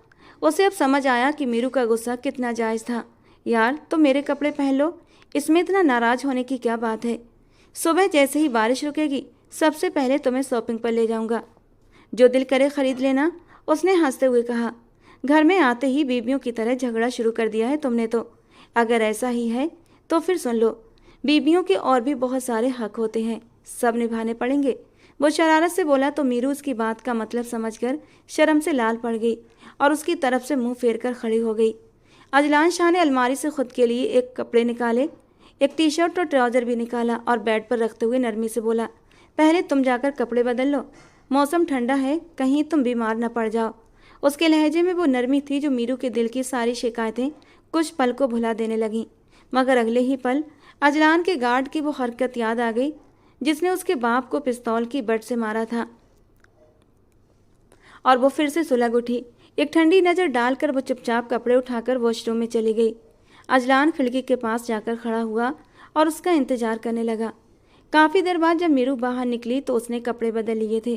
उसे अब समझ आया कि मीरू का गुस्सा कितना जायज़ था। यार, तो मेरे कपड़े पहन लो, इसमें इतना नाराज़ होने की क्या बात है? सुबह जैसे ही बारिश रुकेगी सबसे पहले तुम्हें शॉपिंग पर ले जाऊंगा, जो दिल करे ख़रीद लेना, उसने हंसते हुए कहा। घर में आते ही बीबियों की तरह झगड़ा शुरू कर दिया है तुमने तो। अगर ऐसा ही है तो फिर सुन लो, बीबियों के और भी बहुत सारे हक होते हैं, सब निभाने पड़ेंगे। वो शरारत से बोला तो मीरू उसकी बात का मतलब समझकर शर्म से लाल पड़ गई और उसकी तरफ से मुंह फेर कर खड़ी हो गई। अजलान शाह ने अलमारी से खुद के लिए एक कपड़े निकाले, एक टी शर्ट और ट्राउज़र भी निकाला और बेड पर रखते हुए नरमी से बोला, पहले तुम जाकर कपड़े बदल लो, मौसम ठंडा है, कहीं तुम बीमार न पड़ जाओ। उसके लहजे में वो नरमी थी जो मीरू के दिल की सारी शिकायतें कुछ पल को भुला देने लगीं। मगर अगले ही पल अजलान के गार्ड की वो हरकत याद आ गई जिसने उसके बाप को पिस्तौल की बट से मारा था, और वो फिर से सुलग उठी। एक ठंडी नज़र डालकर वो चुपचाप कपड़े उठाकर वॉशरूम में चली गई। अजलान खिड़की के पास जाकर खड़ा हुआ और उसका इंतजार करने लगा। काफ़ी देर बाद जब मीरू बाहर निकली तो उसने कपड़े बदल लिए थे।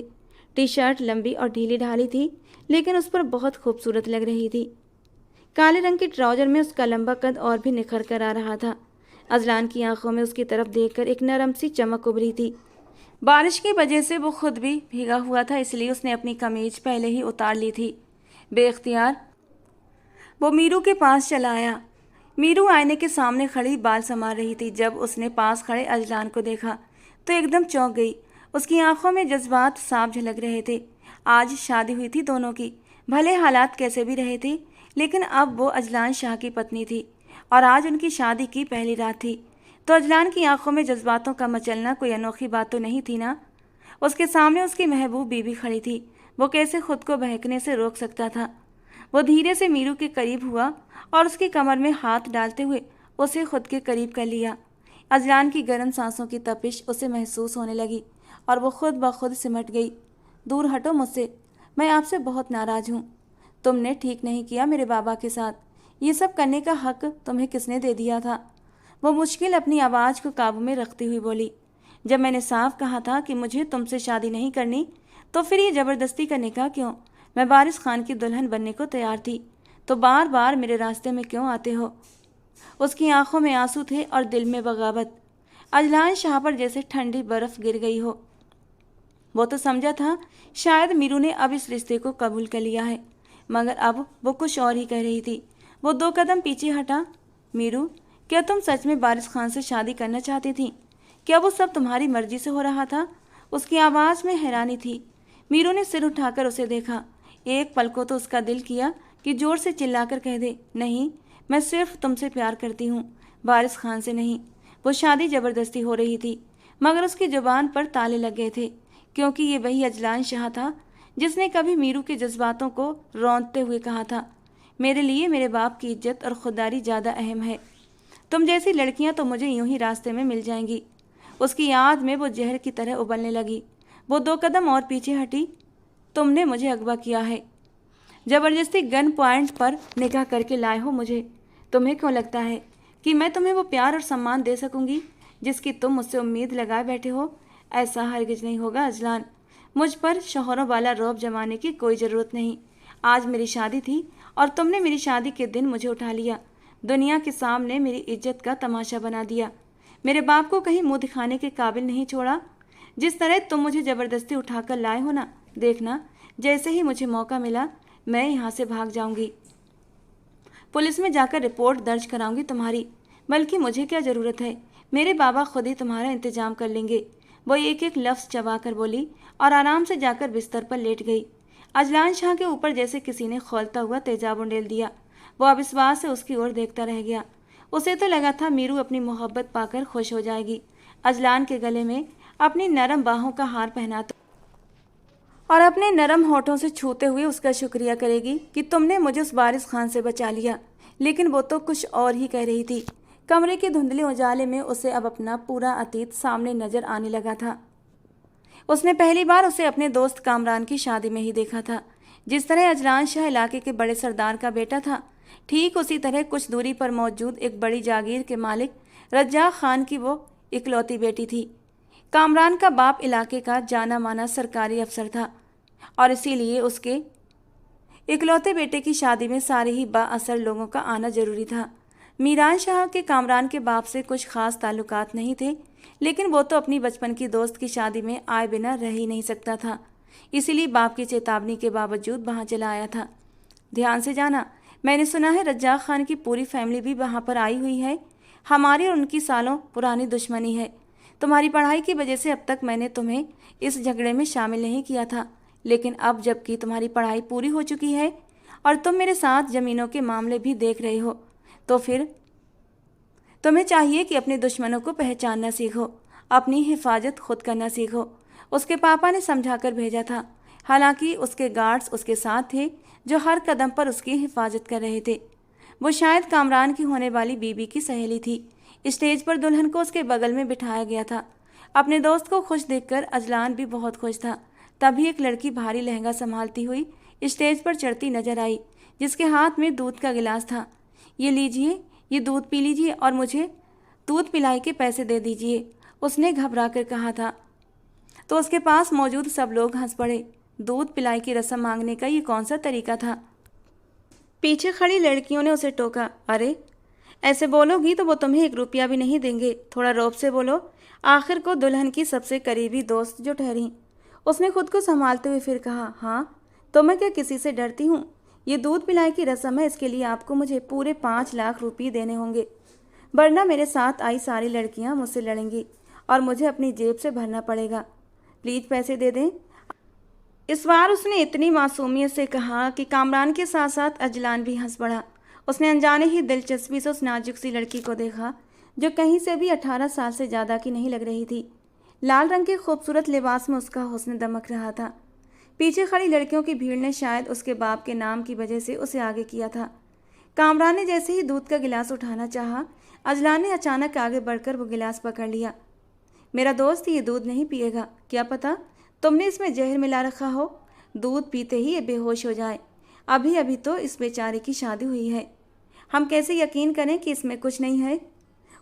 टी शर्ट लंबी और ढीली ढाली थी, लेकिन उस पर बहुत खूबसूरत लग रही थी। काले रंग की ट्राउजर में उसका लंबा कद और भी निखर कर आ रहा था। अजलान की आंखों में उसकी तरफ देखकर एक नरम सी चमक उभरी थी। बारिश की वजह से वो खुद भी भीगा हुआ था, इसलिए उसने अपनी कमीज पहले ही उतार ली थी। बेख्तियार वो मीरू के पास चला आया। मीरू आईने के सामने खड़ी बाल संवार रही थी। जब उसने पास खड़े अजलान को देखा तो एकदम चौंक गई। उसकी आंखों में जज्बात साफ झलक रहे थे। आज शादी हुई थी दोनों की, भले हालात कैसे भी रहे थे, लेकिन अब वो अजलान शाह की पत्नी थी और आज उनकी शादी की पहली रात थी। तो अजलान की आंखों में जज्बातों का मचलना कोई अनोखी बात तो नहीं थी ना। उसके सामने उसकी महबूब बीबी खड़ी थी। वो कैसे खुद को बहकने से रोक सकता था। वो धीरे से मीरू के करीब हुआ और उसकी कमर में हाथ डालते हुए उसे खुद के करीब कर लिया। अजलान की गर्म सांसों की तपिश उसे महसूस होने लगी और वो खुद ब खुद सिमट गई। दूर हटो मुझसे, मैं आपसे बहुत नाराज़ हूँ। तुमने ठीक नहीं किया मेरे बाबा के साथ। ये सब करने का हक तुम्हें किसने दे दिया था? वो मुश्किल अपनी आवाज़ को काबू में रखती हुई बोली। जब मैंने साफ कहा था कि मुझे तुमसे शादी नहीं करनी, तो फिर ये ज़बरदस्ती करने का क्यों? मैं वारिस खान की दुल्हन बनने को तैयार थी, तो बार बार मेरे रास्ते में क्यों आते हो? उसकी आंखों में आंसू थे और दिल में बगावत। अजलान शाह पर जैसे ठंडी बर्फ गिर गई हो। वो तो समझा था शायद मीरू ने अब इस रिश्ते को कबूल कर लिया है, मगर अब वो कुछ और ही कह रही थी। वो 2 कदम पीछे हटा। मीरू, क्या तुम सच में वारिस खान से शादी करना चाहती थी? क्या वो सब तुम्हारी मर्जी से हो रहा था? उसकी आवाज़ में हैरानी थी। मीरू ने सिर उठाकर उसे देखा। एक पल को तो उसका दिल किया कि जोर से चिल्लाकर कह दे, नहीं, मैं सिर्फ तुमसे प्यार करती हूँ, वारिस खान से नहीं। वो शादी ज़बरदस्ती हो रही थी, मगर उसकी ज़ुबान पर ताले लग गए थे, क्योंकि ये वही अजलान शाह था जिसने कभी मीरू के जज्बातों को रौंदते हुए कहा था, मेरे लिए मेरे बाप की इज्जत और खुददारी ज़्यादा अहम है। तुम जैसी लड़कियां तो मुझे यूं ही रास्ते में मिल जाएंगी। उसकी याद में वो जहर की तरह उबलने लगी। वो 2 कदम और पीछे हटी। तुमने मुझे अगवा किया है, ज़बरदस्ती गन पॉइंट पर निकाह करके लाए हो मुझे। तुम्हें क्यों लगता है कि मैं तुम्हें वो प्यार और सम्मान दे सकूंगी जिसकी तुम मुझसे उम्मीद लगाए बैठे हो? ऐसा हरगिज नहीं होगा अजलान। मुझ पर शौहरों वाला रौब जमाने की कोई ज़रूरत नहीं। आज मेरी शादी थी और तुमने मेरी शादी के दिन मुझे उठा लिया, दुनिया के सामने मेरी इज्जत का तमाशा बना दिया, मेरे बाप को कहीं मुंह दिखाने के काबिल नहीं छोड़ा। जिस तरह तुम मुझे ज़बरदस्ती उठाकर लाए हो ना, देखना जैसे ही मुझे मौका मिला मैं यहाँ से भाग जाऊंगी। पुलिस में जाकर रिपोर्ट दर्ज कराऊंगी तुम्हारी। बल्कि मुझे क्या ज़रूरत है, मेरे बाबा खुद ही तुम्हारा इंतजाम कर लेंगे। वो एक एक लफ्ज़ चबा कर बोली और आराम से जाकर बिस्तर पर लेट गई। अजलान शाह के ऊपर जैसे किसी ने खौलता हुआ तेजाब उंडेल दिया। वो अविश्वास से उसकी ओर देखता रह गया। उसे तो लगा था मीरू अपनी मोहब्बत पाकर खुश हो जाएगी, अजलान के गले में अपनी नरम बाहों का हार पहनाता और अपने नरम होठों से छूते हुए उसका शुक्रिया करेगी कि तुमने मुझे उस वारिस खान से बचा लिया। लेकिन वो तो कुछ और ही कह रही थी। कमरे के धुंधले उजाले में उसे अब अपना पूरा अतीत सामने नजर आने लगा था। उसने पहली बार उसे अपने दोस्त कामरान की शादी में ही देखा था। जिस तरह अजलान शाह इलाके के बड़े सरदार का बेटा था, ठीक उसी तरह कुछ दूरी पर मौजूद एक बड़ी जागीर के मालिक रज्जाक खान की वो इकलौती बेटी थी। कामरान का बाप इलाके का जाना माना सरकारी अफसर था और इसीलिए उसके इकलौते बेटे की शादी में सारे ही बाअसर लोगों का आना जरूरी था। मीरान शाह के कामरान के बाप से कुछ खास ताल्लुकात नहीं थे, लेकिन वो तो अपनी बचपन की दोस्त की शादी में आए बिना रह ही नहीं सकता था। इसीलिए बाप की चेतावनी के बावजूद वहाँ चला आया था। ध्यान से जाना, मैंने सुना है रज्जाक खान की पूरी फैमिली भी वहाँ पर आई हुई है। हमारी और उनकी सालों पुरानी दुश्मनी है। तुम्हारी पढ़ाई की वजह से अब तक मैंने तुम्हें इस झगड़े में शामिल नहीं किया था, लेकिन अब जबकि तुम्हारी पढ़ाई पूरी हो चुकी है और तुम मेरे साथ ज़मीनों के मामले भी देख रहे हो, तो फिर तुम्हें चाहिए कि अपने दुश्मनों को पहचानना सीखो, अपनी हिफाजत खुद करना सीखो। उसके पापा ने समझाकर भेजा था। हालांकि उसके गार्ड्स उसके साथ थे जो हर कदम पर उसकी हिफाजत कर रहे थे। वो शायद कामरान की होने वाली बीबी की सहेली थी। स्टेज पर दुल्हन को उसके बगल में बिठाया गया था। अपने दोस्त को खुश देखकर अजलान भी बहुत खुश था। तभी एक लड़की भारी लहंगा संभालती हुई स्टेज पर चढ़ती नजर आई, जिसके हाथ में दूध का गिलास था। ये लीजिए, ये दूध पी लीजिए और मुझे दूध पिलाई के पैसे दे दीजिए, उसने घबरा कर कहा था। तो उसके पास मौजूद सब लोग हंस पड़े। दूध पिलाई की रस्म मांगने का ये कौन सा तरीका था? पीछे खड़ी लड़कियों ने उसे टोका। अरे, ऐसे बोलोगी तो वो तुम्हें 1 रुपया भी नहीं देंगे, थोड़ा रौब से बोलो। आखिर को दुल्हन की सबसे करीबी दोस्त जो ठहरी। उसने खुद को संभालते हुए फिर कहा, हाँ तो मैं क्या किसी से डरती हूँ? ये दूध पिलाई की रस्म है, इसके लिए आपको मुझे पूरे 5 लाख रुपये देने होंगे, वरना मेरे साथ आई सारी लड़कियाँ मुझसे लड़ेंगी और मुझे अपनी जेब से भरना पड़ेगा। प्लीज़ पैसे दे दें। इस बार उसने इतनी मासूमियत से कहा कि कामरान के साथ साथ अजलान भी हंस पड़ा। उसने अनजाने ही दिलचस्पी से उस नाजुक सी लड़की को देखा, जो कहीं से भी 18 साल से ज़्यादा की नहीं लग रही थी। लाल रंग के खूबसूरत लिबास में उसका हुस्न दमक रहा था। पीछे खड़ी लड़कियों की भीड़ ने शायद उसके बाप के नाम की वजह से उसे आगे किया था। कामरान ने जैसे ही दूध का गिलास उठाना चाहा, अजलान ने अचानक आगे बढ़कर वो गिलास पकड़ लिया। मेरा दोस्त ये दूध नहीं पिएगा, क्या पता तुमने इसमें जहर मिला रखा हो। दूध पीते ही ये बेहोश हो जाए। अभी अभी तो इस बेचारे की शादी हुई है, हम कैसे यकीन करें कि इसमें कुछ नहीं है।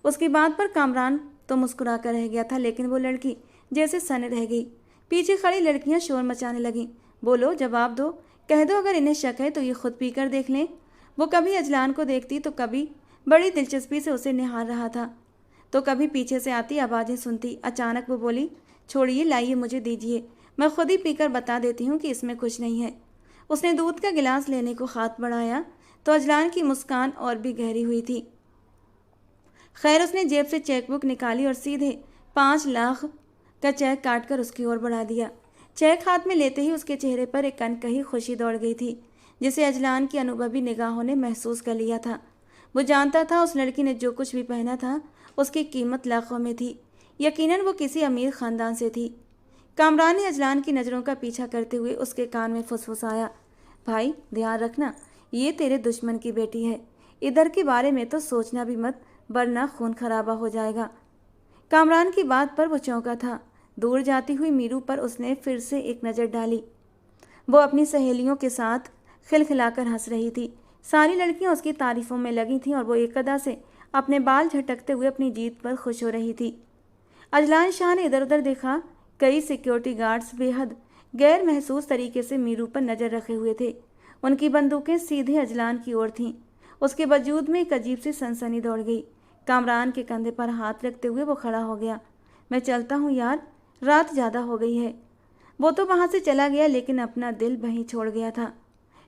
उसकी बात पर कामरान तो मुस्कुरा कर रह गया था, लेकिन वो लड़की जैसे सने रह गई। पीछे खड़ी लड़कियां शोर मचाने लगीं। बोलो, जवाब दो, कह दो अगर इन्हें शक है तो ये खुद पीकर देख लें। वो कभी अजलान को देखती तो कभी बड़ी दिलचस्पी से उसे निहार रहा था, तो कभी पीछे से आती आवाज़ें सुनती। अचानक वो बोली, छोड़िए, लाइए मुझे दीजिए, मैं खुद ही पीकर बता देती हूँ कि इसमें कुछ नहीं है। उसने दूध का गिलास लेने को हाथ बढ़ाया तो अजलान की मुस्कान और भी गहरी हुई थी। खैर, उसने जेब से चेकबुक निकाली और सीधे 5 लाख का चेक काटकर उसकी ओर बढ़ा दिया। चेक हाथ में लेते ही उसके चेहरे पर एक अनकही खुशी दौड़ गई थी, जिसे अजलान की अनुभवी निगाहों ने महसूस कर लिया था। वो जानता था उस लड़की ने जो कुछ भी पहना था उसकी कीमत लाखों में थी। यकीनन वो किसी अमीर खानदान से थी। कामरान ने अजलान की नज़रों का पीछा करते हुए उसके कान में फुसफुसाया, भाई ध्यान रखना, ये तेरे दुश्मन की बेटी है, इधर के बारे में तो सोचना भी मत, वरना खून खराबा हो जाएगा। कामरान की बात पर वो चौंका था। दूर जाती हुई मीरू पर उसने फिर से एक नज़र डाली। वो अपनी सहेलियों के साथ खिलखिलाकर हंस रही थी। सारी लड़कियां उसकी तारीफों में लगी थीं और वो एक अदा से अपने बाल झटकते हुए अपनी जीत पर खुश हो रही थी। अजलान शाह ने इधर उधर देखा। कई सिक्योरिटी गार्ड्स बेहद गैर महसूस तरीके से मीरू पर नज़र रखे हुए थे। उनकी बंदूकें सीधे अजलान की ओर थीं। उसके वजूद में एक अजीब सी सनसनी दौड़ गई। कामरान के कंधे पर हाथ रखते हुए वो खड़ा हो गया। मैं चलता हूँ यार, रात ज़्यादा हो गई है। वो तो वहाँ से चला गया, लेकिन अपना दिल वहीं छोड़ गया था।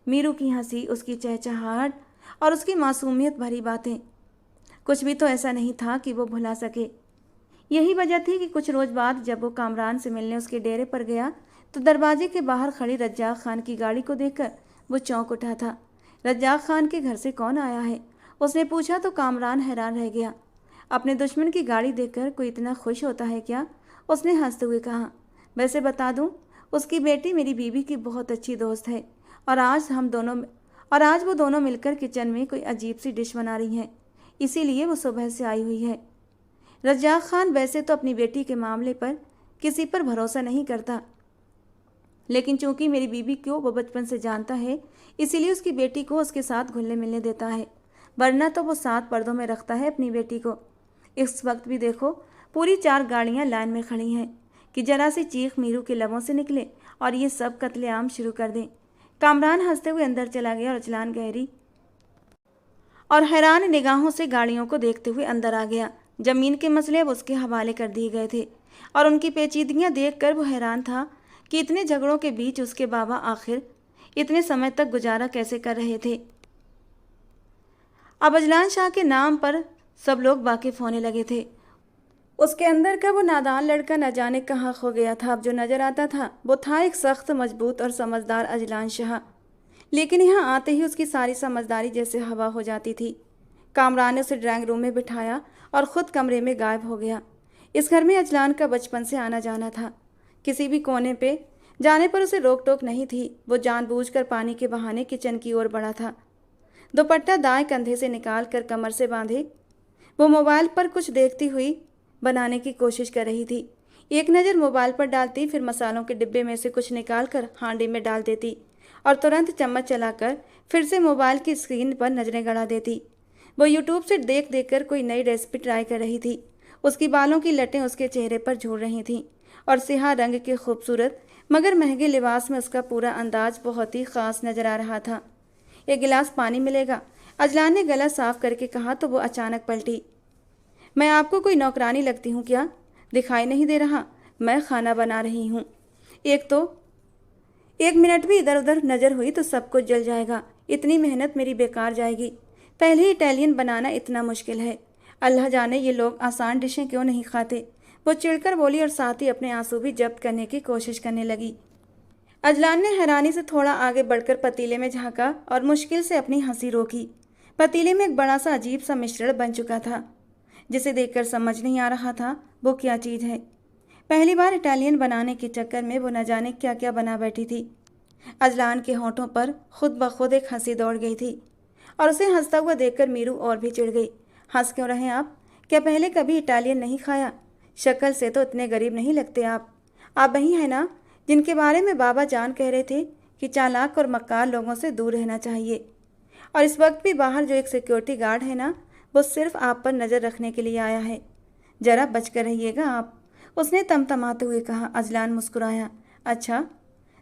मीरू की हंसी, उसकी चहचहाहट और उसकी मासूमियत भरी बातें, कुछ भी तो ऐसा नहीं था कि वो भुला सके। यही वजह थी कि कुछ रोज बाद जब वो कामरान से मिलने उसके डेरे पर गया तो दरवाजे के बाहर खड़ी रज्जाक खान की गाड़ी को देखकर वो चौंक उठा था। रज्जाक खान के घर से कौन आया है, उसने पूछा तो कामरान हैरान रह गया। अपने दुश्मन की गाड़ी देखकर कोई इतना खुश होता है क्या, उसने हंसते हुए कहा। वैसे बता दूं, उसकी बेटी मेरी बीवी की बहुत अच्छी दोस्त है और आज वो दोनों मिलकर किचन में कोई अजीब सी डिश बना रही हैं, इसीलिए वो सुबह से आई हुई है। रज्जाक खान वैसे तो अपनी बेटी के मामले पर किसी पर भरोसा नहीं करता, लेकिन चूंकि मेरी बीवी को वो बचपन से जानता है, इसीलिए उसकी बेटी को उसके साथ घुलने मिलने देता है, वरना तो वो 7 पर्दों में रखता है अपनी बेटी को। इस वक्त भी देखो, पूरी 4 गाड़ियां लाइन में खड़ी हैं कि जरा सी चीख मीरू के लबों से निकले और ये सब कत्लेआम शुरू कर दें। कामरान हंसते हुए अंदर चला गया और अजलान गहरी और हैरान निगाहों से गाड़ियों को देखते हुए अंदर आ गया। जमीन के मसले अब उसके हवाले कर दिए गए थे और उनकी पेचीदगियां देखकर वो हैरान था कि इतने झगड़ों के बीच उसके बाबा आखिर इतने समय तक गुजारा कैसे कर रहे थे। अब अजलान शाह के नाम पर सब लोग वाकिफ होने लगे थे। उसके अंदर का वो नादान लड़का न जाने कहाँ खो गया था। अब जो नजर आता था वो था एक सख्त, मजबूत और समझदार अजलान शाह, लेकिन यहाँ आते ही उसकी सारी समझदारी जैसे हवा हो जाती थी। कामरान ने उसे ड्राइंग रूम में बिठाया और ख़ुद कमरे में गायब हो गया। इस घर में अजलान का बचपन से आना जाना था। किसी भी कोने पे जाने पर उसे रोक टोक नहीं थी। वो जानबूझकर पानी के बहाने किचन की ओर बढ़ा था। दुपट्टा दाएं कंधे से निकाल कर कमर से बांधे वो मोबाइल पर कुछ देखती हुई बनाने की कोशिश कर रही थी। एक नज़र मोबाइल पर डालती, फिर मसालों के डिब्बे में से कुछ निकालकर हांडी में डाल देती और तुरंत चम्मच चलाकर फिर से मोबाइल की स्क्रीन पर नजरें गड़ा देती। वो यूट्यूब से देख देख कर कोई नई रेसिपी ट्राई कर रही थी। उसकी बालों की लटें उसके चेहरे पर झूल रही थीं और सियाह रंग के खूबसूरत मगर महंगे लिबास में उसका पूरा अंदाज बहुत ही ख़ास नजर आ रहा था। एक गिलास पानी मिलेगा? अजलान ने गला साफ करके कहा तो वो अचानक पलटी। मैं आपको कोई नौकरानी लगती हूँ क्या? दिखाई नहीं दे रहा? मैं खाना बना रही हूँ। एक मिनट भी इधर उधर नज़र हुई तो सब कुछ जल जाएगा। इतनी मेहनत मेरी बेकार जाएगी। पहले ही इटालियन बनाना इतना मुश्किल है। अल्लाह जाने ये लोग आसान डिशें क्यों नहीं खाते। वो चिढ़कर बोली और साथ ही अपने आंसू भी जब्त करने की कोशिश करने लगी। अजलान ने हैरानी से थोड़ा आगे बढ़कर पतीले में झांका और मुश्किल से अपनी हंसी रोकी। पतीले में एक बड़ा सा अजीब सा मिश्रण बन चुका था, जिसे देखकर समझ नहीं आ रहा था वो क्या चीज़ है। पहली बार इटालियन बनाने के चक्कर में वो न जाने क्या क्या बना बैठी थी। अजलान के होंठों पर खुद ब खुद एक हंसी दौड़ गई थी और उसे हंसता हुआ देखकर मीरू और भी चिढ़ गई। हंस क्यों रहे आप? क्या पहले कभी इटालियन नहीं खाया? शक्ल से तो इतने गरीब नहीं लगते आप वही हैं ना जिनके बारे में बाबा जान कह रहे थे कि चालाक और मक्कार लोगों से दूर रहना चाहिए। और इस वक्त भी बाहर जो एक सिक्योरिटी गार्ड है ना, वो सिर्फ आप पर नज़र रखने के लिए आया है। ज़रा बच कर रहिएगा आप, उसने तमतमाते हुए कहा। अजलान मुस्कुराया। अच्छा,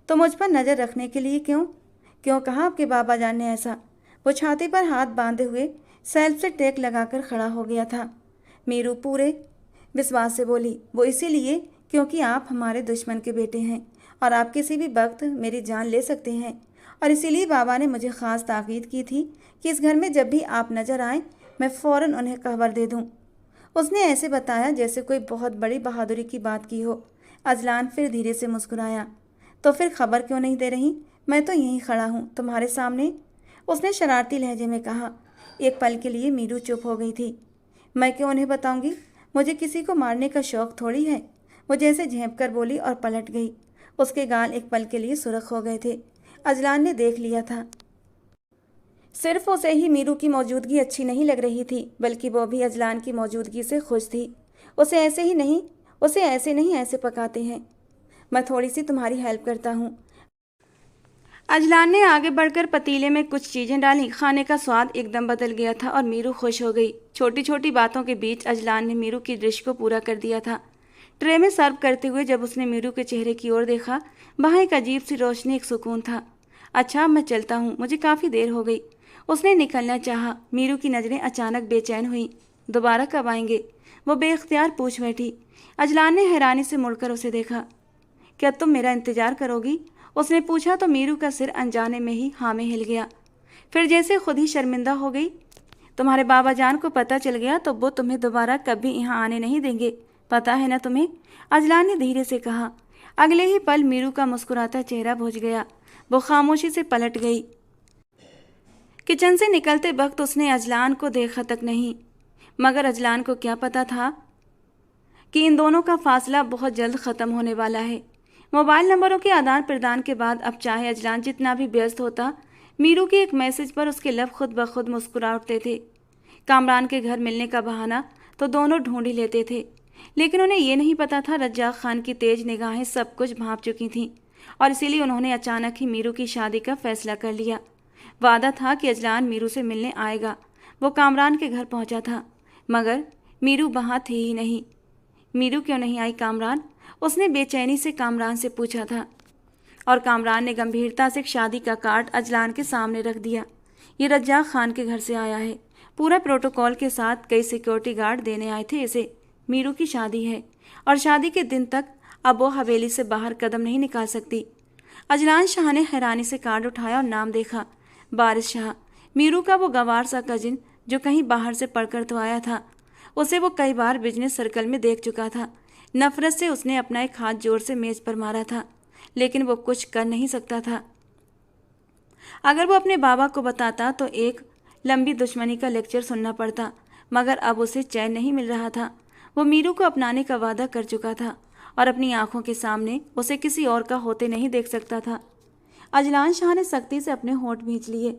तो मुझ पर नज़र रखने के लिए क्यों कहा आपके बाबा जान ने ऐसा? वो छाती पर हाथ बांधे हुए सेल्फ से टेक लगाकर खड़ा हो गया था। मीरू पूरे विश्वास से बोली, वो इसीलिए क्योंकि आप हमारे दुश्मन के बेटे हैं और आप किसी भी वक्त मेरी जान ले सकते हैं। और इसीलिए बाबा ने मुझे ख़ास ताकीद की थी कि इस घर में जब भी आप नज़र आएँ मैं फ़ौरन उन्हें खबर दे दूँ। उसने ऐसे बताया जैसे कोई बहुत बड़ी बहादुरी की बात की हो। अजलान फिर धीरे से मुस्कुराया। तो फिर खबर क्यों नहीं दे रही? मैं तो यहीं खड़ा हूँ तुम्हारे सामने, उसने शरारती लहजे में कहा। एक पल के लिए मीरू चुप हो गई थी। मैं क्यों उन्हें बताऊंगी? मुझे किसी को मारने का शौक थोड़ी है, वो जैसे झेंप कर बोली और पलट गई। उसके गाल एक पल के लिए सुर्ख हो गए थे। अजलान ने देख लिया था। सिर्फ उसे ही मीरू की मौजूदगी अच्छी नहीं लग रही थी, बल्कि वो भी अजलान की मौजूदगी से खुश थी। उसे ऐसे नहीं ऐसे पकाते हैं। मैं थोड़ी सी तुम्हारी हेल्प करता हूँ। अजलान ने आगे बढ़कर पतीले में कुछ चीज़ें डाली। खाने का स्वाद एकदम बदल गया था और मीरू खुश हो गई। छोटी छोटी बातों के बीच अजलान ने मीरू की डिश को पूरा कर दिया था। ट्रे में सर्व करते हुए जब उसने मीरू के चेहरे की ओर देखा, वहाँ एक अजीब सी रोशनी, एक सुकून था। अच्छा, मैं चलता हूँ, मुझे काफ़ी देर हो गई। उसने निकलना चाहा। मीरू की नज़रें अचानक बेचैन हुई। दोबारा कब आएंगे? वो बेख्तियार पूछ बैठी। अजलान ने हैरानी से मुड़कर उसे देखा। क्या तुम मेरा इंतज़ार करोगी? उसने पूछा तो मीरू का सिर अनजाने में ही हाँ में हिल गया। फिर जैसे खुद ही शर्मिंदा हो गई। तुम्हारे बाबा जान को पता चल गया तो वो तुम्हें दोबारा कभी यहाँ आने नहीं देंगे, पता है ना तुम्हें? अजलान ने धीरे से कहा। अगले ही पल मीरू का मुस्कुराता चेहरा बुझ गया। वो खामोशी से पलट गई। किचन से निकलते वक्त उसने अजलान को देखा तक नहीं, मगर अजलान को क्या पता था कि इन दोनों का फासला बहुत जल्द ख़त्म होने वाला है। मोबाइल नंबरों के आदान प्रदान के बाद अब चाहे अजलान जितना भी व्यस्त होता, मीरू के एक मैसेज पर उसके लब खुद ब खुद मुस्कुरा उठते थे। कामरान के घर मिलने का बहाना तो दोनों ढूंढ ही लेते थे, लेकिन उन्हें यह नहीं पता था रज्जाक खान की तेज निगाहें सब कुछ भांप चुकी थीं और इसीलिए उन्होंने अचानक ही मीरू की शादी का फैसला कर लिया। वादा था कि अजलान मीरू से मिलने आएगा। वो कामरान के घर पहुंचा था, मगर मीरू वहाँ थी ही नहीं। मीरू क्यों नहीं आई कामरान? उसने बेचैनी से कामरान से पूछा था और कामरान ने गंभीरता से शादी का कार्ड अजलान के सामने रख दिया। ये रज्जाक खान के घर से आया है, पूरा प्रोटोकॉल के साथ। कई सिक्योरिटी गार्ड देने आए थे इसे। मीरू की शादी है और शादी के दिन तक अब वो हवेली से बाहर कदम नहीं निकाल सकती। अजलान शाह ने हैरानी से कार्ड उठाया और नाम देखा। बारिश शाह, मीरू का वो गंवार सा कजिन जो कहीं बाहर से पढ़कर तो आया था। उसे वो कई बार बिजनेस सर्कल में देख चुका था। नफरत से उसने अपना एक हाथ जोर से मेज पर मारा था, लेकिन वो कुछ कर नहीं सकता था। अगर वो अपने बाबा को बताता तो एक लंबी दुश्मनी का लेक्चर सुनना पड़ता, मगर अब उसे चैन नहीं मिल रहा था। वो मीरू को अपनाने का वादा कर चुका था और अपनी आंखों के सामने उसे किसी और का होते नहीं देख सकता था। अजलान शाह ने सख्ती से अपने होंठ भींच लिए।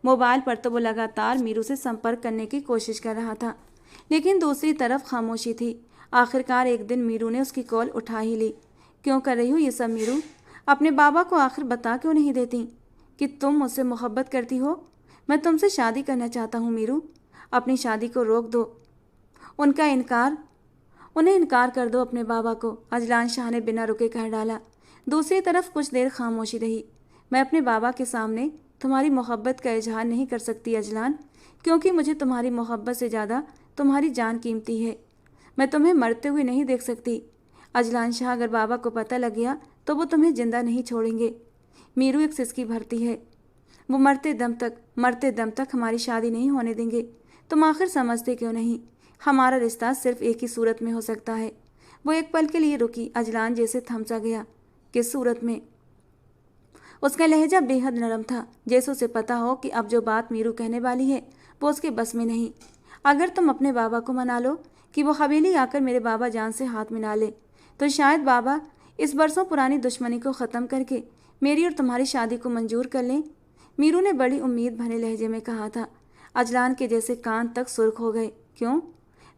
मोबाइल पर तो वो लगातार मीरू से संपर्क करने की कोशिश कर रहा था, लेकिन दूसरी तरफ खामोशी थी। आखिरकार एक दिन मीरू ने उसकी कॉल उठा ही ली। क्यों कर रही हो ये सब मीरू? अपने बाबा को आखिर बता क्यों नहीं देती कि तुम मुझसे मोहब्बत करती हो? मैं तुमसे शादी करना चाहता हूँ मीरू। अपनी शादी को रोक दो। उन्हें इनकार कर दो अपने बाबा को, अजलान शाह ने बिना रुके कह डाला। दूसरी तरफ कुछ देर खामोशी रही। मैं अपने बाबा के सामने तुम्हारी मोहब्बत का इजहार नहीं कर सकती अजलान, क्योंकि मुझे तुम्हारी मोहब्बत से ज़्यादा तुम्हारी जान कीमती है। मैं तुम्हें मरते हुए नहीं देख सकती अजलान शाह। अगर बाबा को पता लग गया तो वो तुम्हें जिंदा नहीं छोड़ेंगे। मीरू एक सिसकी भरती है। वो मरते दम तक हमारी शादी नहीं होने देंगे। तुम आखिर समझते क्यों नहीं? हमारा रिश्ता सिर्फ एक ही सूरत में हो सकता है। वो एक पल के लिए रुकी। अजलान जैसे थम सा गया। किस सूरत में? उसका लहजा बेहद नरम था, जैसे उसे पता हो कि अब जो बात मीरू कहने वाली है वो उसके बस में नहीं। अगर तुम अपने बाबा को मना लो कि वो हवेली आकर मेरे बाबा जान से हाथ मिला ले, तो शायद बाबा इस बरसों पुरानी दुश्मनी को ख़त्म करके मेरी और तुम्हारी शादी को मंजूर कर लें। मीरू ने बड़ी उम्मीद भरे लहजे में कहा था। अजलान के जैसे कान तक सुर्ख हो गए। क्यों?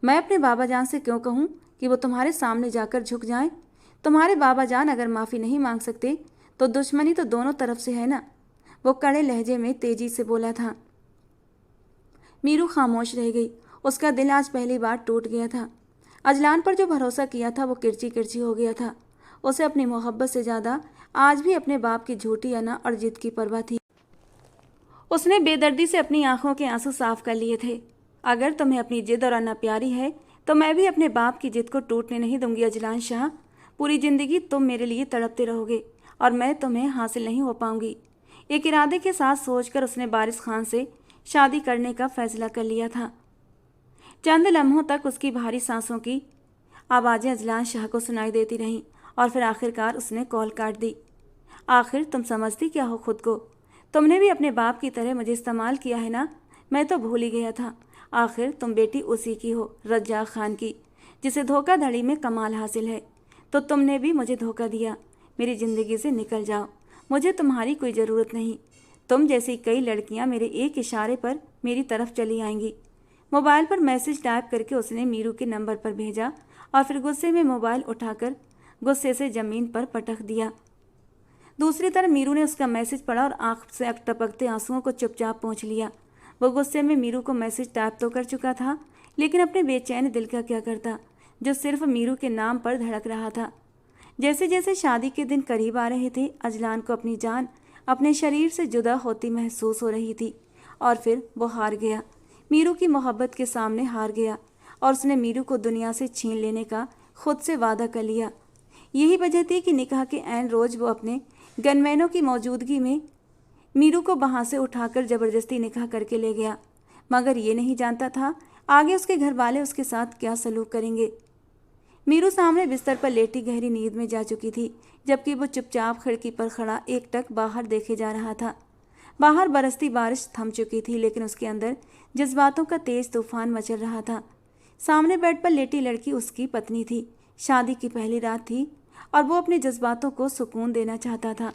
मैं अपने बाबा जान से क्यों कहूँ कि वो तुम्हारे सामने जाकर झुक जाएं? तुम्हारे बाबा जान अगर माफ़ी नहीं मांग सकते तो दुश्मनी तो दोनों तरफ से है ना? वो कड़े लहजे में तेजी से बोला था। मीरू खामोश रह गई। उसका दिल आज पहली बार टूट गया था। अजलान पर जो भरोसा किया था वो किरची किरची हो गया था। उसे अपनी मोहब्बत से ज़्यादा आज भी अपने बाप की झूठी अना और जिद की परवाह थी। उसने बेदर्दी से अपनी आंखों के आंसू साफ कर लिए थे। अगर तुम्हें अपनी जिद और अना प्यारी है तो मैं भी अपने बाप की जिद को टूटने नहीं दूंगी अजलान शाह। पूरी ज़िंदगी तुम मेरे लिए तड़पते रहोगे और मैं तुम्हें हासिल नहीं हो पाऊंगी। एक इरादे के साथ सोचकर उसने वारिस खान से शादी करने का फैसला कर लिया था। चंद लम्हों तक उसकी भारी सांसों की आवाज़ें अजलान शाह को सुनाई देती रहीं और फिर आखिरकार उसने कॉल काट दी। आखिर तुम समझती क्या हो खुद को? तुमने भी अपने बाप की तरह मुझे इस्तेमाल किया है ना? मैं तो भूल ही गया था। आखिर तुम बेटी उसी की हो, रज्जाक खान की, जिसे धोखाधड़ी में कमाल हासिल है। तो तुमने भी मुझे धोखा दिया। मेरी ज़िंदगी से निकल जाओ, मुझे तुम्हारी कोई ज़रूरत नहीं। तुम जैसी कई लड़कियां मेरे एक इशारे पर मेरी तरफ चली आएंगी। मोबाइल पर मैसेज टाइप करके उसने मीरू के नंबर पर भेजा और फिर गुस्से में मोबाइल उठाकर गुस्से से ज़मीन पर पटक दिया। दूसरी तरफ मीरू ने उसका मैसेज पढ़ा और आंख से टपकते आंसुओं को चुपचाप पोंछ लिया। वो गुस्से में मीरू को मैसेज टाइप तो कर चुका था, लेकिन अपने बेचैन दिल का क्या करता, जो सिर्फ मीरू के नाम पर धड़क रहा था। जैसे जैसे शादी के दिन करीब आ रहे थे, अजलान को अपनी जान अपने शरीर से जुदा होती महसूस हो रही थी। और फिर वो हार गया, मीरू की मोहब्बत के सामने हार गया और उसने मीरू को दुनिया से छीन लेने का खुद से वादा कर लिया। यही वजह थी कि निकाह के ऐन रोज़ वो अपने गनमैनों की मौजूदगी में मीरू को वहाँ से उठाकर ज़बरदस्ती निकाह करके ले गया, मगर ये नहीं जानता था आगे उसके घर वाले उसके साथ क्या सलूक करेंगे। मीरू सामने बिस्तर पर लेटी गहरी नींद में जा चुकी थी, जबकि वो चुपचाप खिड़की पर खड़ा एकटक बाहर देखे जा रहा था। बाहर बरसती बारिश थम चुकी थी, लेकिन उसके अंदर जज्बातों का तेज तूफान मचल रहा था। सामने बेड पर लेटी लड़की उसकी पत्नी थी। शादी की पहली रात थी और वो अपने जज्बातों को सुकून देना चाहता था।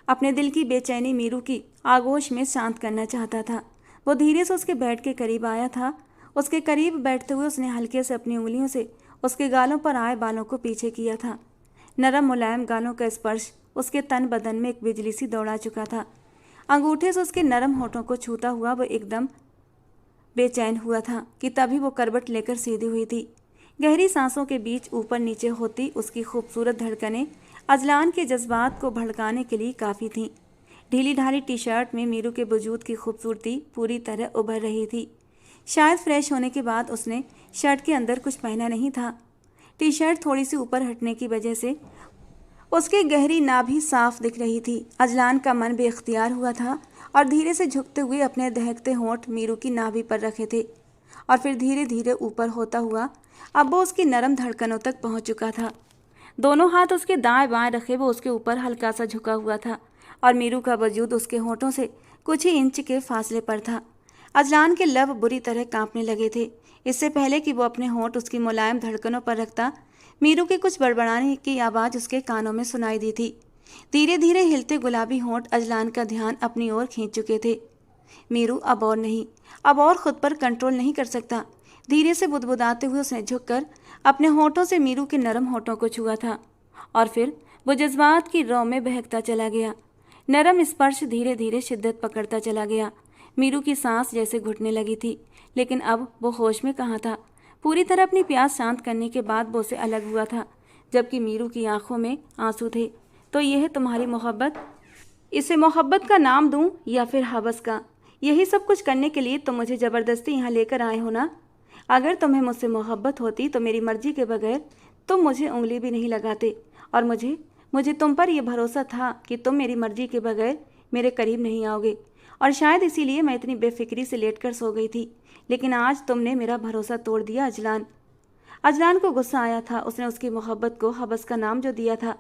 अपने दिल की बेचैनी मीरू की आगोश में शांत करना चाहता था। वो धीरे से उसके बेड के करीब आया था। उसके करीब बैठते हुए उसने हल्के से अपनी उंगलियों से उसके गालों पर आए बालों को पीछे किया था। नरम मुलायम गालों का स्पर्श उसके तन बदन में एक बिजली सी दौड़ा चुका था। अंगूठे से उसके नरम होठों को छूता हुआ वो एकदम बेचैन हुआ था कि तभी वो करवट लेकर सीधी हुई थी। गहरी सांसों के बीच ऊपर नीचे होती उसकी खूबसूरत धड़कनें अजलान के जज्बात को भड़काने के लिए काफ़ी थीं। ढीली ढाली टी शर्ट में मीरू के वजूद की खूबसूरती पूरी तरह उभर रही थी। शायद फ्रेश होने के बाद उसने शर्ट के अंदर कुछ पहना नहीं था। टी शर्ट थोड़ी सी ऊपर हटने की वजह से उसकी गहरी नाभि साफ दिख रही थी। अजलान का मन बेख्तियार हुआ था और धीरे से झुकते हुए अपने दहकते होंठ मीरू की नाभि पर रखे थे और फिर धीरे धीरे ऊपर होता हुआ अब वो उसकी नरम धड़कनों तक पहुंच चुका था। दोनों हाथ उसके दाएं बाएं रखे वो उसके ऊपर हल्का सा झुका हुआ था और मीरू का वजूद उसके होंठों से कुछ ही इंच के फासले पर था। अजलान के लब बुरी तरह कांपने लगे थे। इससे पहले कि वो अपने होंठ उसकी मुलायम धड़कनों पर रखता, मीरू के कुछ बड़बड़ाने की आवाज़ उसके कानों में सुनाई दी थी। धीरे धीरे हिलते गुलाबी होंठ अजलान का ध्यान अपनी ओर खींच चुके थे। मीरू अब और खुद पर कंट्रोल नहीं कर सकता। धीरे से बुदबुदाते हुए उसने झुककर अपने होठों से मीरू के नरम होठों को छुआ था और फिर वो जज्बात की रौ में बहकता चला गया। नरम स्पर्श धीरे धीरे शिद्दत पकड़ता चला गया। मीरू की सांस जैसे घुटने लगी थी, लेकिन अब वो होश में कहाँ था। पूरी तरह अपनी प्यास शांत करने के बाद वो उसे अलग हुआ था, जबकि मीरू की आंखों में आंसू थे। तो यह है तुम्हारी मोहब्बत? इसे मोहब्बत का नाम दूं या फिर हवस का? यही सब कुछ करने के लिए तुम मुझे ज़बरदस्ती यहाँ लेकर आए हो ना? अगर तुम्हें मुझसे मोहब्बत होती तो मेरी मर्जी के बगैर तुम मुझे उंगली भी नहीं लगाते, और मुझे तुम पर यह भरोसा था कि तुम मेरी मर्जी के बगैर मेरे करीब नहीं आओगे, और शायद इसीलिए मैं इतनी बेफिक्री से लेटकर सो गई थी। लेकिन आज तुमने मेरा भरोसा तोड़ दिया अजलान। अजलान को गुस्सा आया था। उसने उसकी मोहब्बत को हवस का नाम जो दिया था,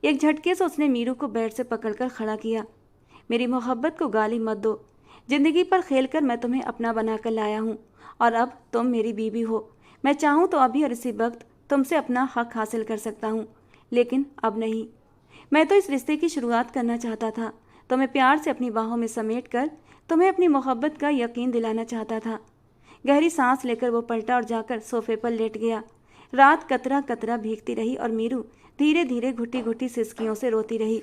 एक झटके से उसने मीरू को बेड से पकड़कर खड़ा किया। मेरी मोहब्बत को गाली मत दो। जिंदगी पर खेलकर मैं तुम्हें अपना बनाकर लाया हूँ, और अब तुम मेरी बीवी हो। मैं चाहूँ तो अभी और इसी वक्त तुमसे अपना हक हासिल कर सकता हूँ, लेकिन अब नहीं। मैं तो इस रिश्ते की शुरुआत करना चाहता था। तुम्हें प्यार से अपनी बाहों में समेट कर तुम्हें अपनी मोहब्बत का यकीन दिलाना चाहता था। गहरी सांस लेकर वो पलटा और जाकर सोफे पर लेट गया। रात कतरा कतरा भीगती रही और मीरू धीरे धीरे घुटी घुटी सिसकियों से रोती रही,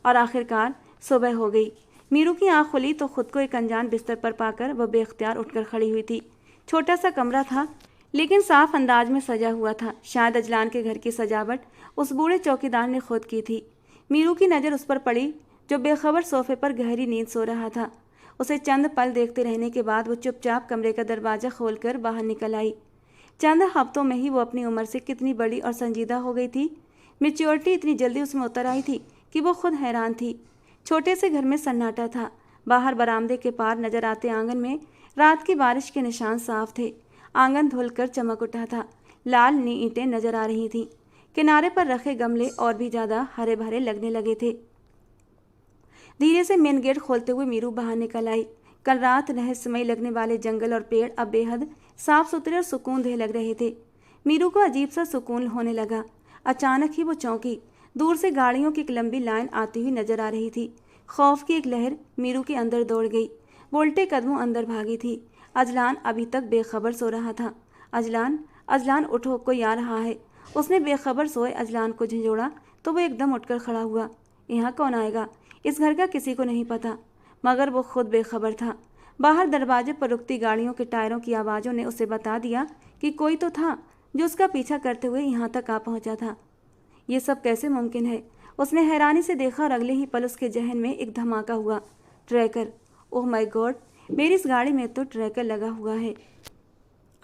और आखिरकार सुबह हो गई। मीरू की आंख खुली तो खुद को एक अनजान बिस्तर पर पाकर वह बेख्तियार उठकर खड़ी हुई थी। छोटा सा कमरा था, लेकिन साफ अंदाज में सजा हुआ था। शायद अजलान के घर की सजावट उस बूढ़े चौकीदार ने खुद की थी। मीरू की नज़र उस पर पड़ी जो बेखबर सोफे पर गहरी नींद सो रहा था। उसे चंद पल देखते रहने के बाद वो चुपचाप कमरे का दरवाज़ा खोलकर बाहर निकल आई। चंद हफ्तों में ही वो अपनी उम्र से कितनी बड़ी और संजीदा हो गई थी। मैच्योरिटी इतनी जल्दी उसमें उतर आई थी कि वो खुद हैरान थी। छोटे से घर में सन्नाटा था। बाहर बरामदे के पार नजर आते आंगन में रात की बारिश के निशान साफ थे। आंगन धुलकर चमक उठा था। लाल नी ईंटें नजर आ रही थीं। किनारे पर रखे गमले और भी ज़्यादा हरे भरे लगने लगे थे। धीरे से मेन गेट खोलते हुए मीरू बाहर निकल आई। कल रात रहस्यमय लगने वाले जंगल और पेड़ अब बेहद साफ सुथरे और सुकूनदेह लग रहे थे। मीरू को अजीब सा सुकून होने लगा। अचानक ही वो चौंकी। दूर से गाड़ियों की एक लंबी लाइन आती हुई नजर आ रही थी। खौफ की एक लहर मीरू के अंदर दौड़ गई। बोलते कदमों अंदर भागी थी। अजलान अभी तक बेखबर सो रहा था। अजलान, अजलान उठो, कोई आ रहा है। उसने बेखबर सोए अजलान को झंझोड़ा तो वो एकदम उठकर खड़ा हुआ। यहाँ कौन आएगा? इस घर का किसी को नहीं पता, मगर वो खुद बेखबर था। बाहर दरवाजे पर रुकती गाड़ियों के टायरों की आवाज़ों ने उसे बता दिया कि कोई तो था जो उसका पीछा करते हुए यहाँ तक आ पहुँचा था। ये सब कैसे मुमकिन है? उसने हैरानी से देखा और अगले ही पल उसके जहन में एक धमाका हुआ। ट्रैकर! ओह माय गॉड, मेरी इस गाड़ी में तो ट्रैकर लगा हुआ है।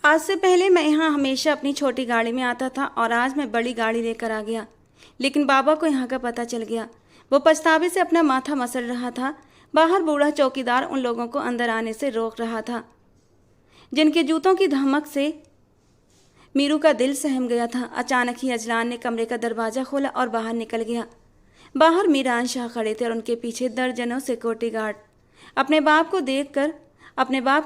आज से पहले मैं यहाँ हमेशा अपनी छोटी गाड़ी में आता था और आज मैं बड़ी गाड़ी लेकर आ गया। लेकिन बाबा को यहाँ का पता चल गया। वो पछतावे से अपना माथा मसल रहा था। बाहर बूढ़ा चौकीदार उन लोगों को अंदर आने से रोक रहा था, जिनके जूतों की धमक से मीरू का दिल सहम गया था। अचानक ही अजलान ने कमरे का दरवाज़ा खोला और बाहर निकल गया। बाहर मीरान शाह खड़े थे और उनके पीछे दर्जनों सिक्योरिटी गार्ड। अपने बाप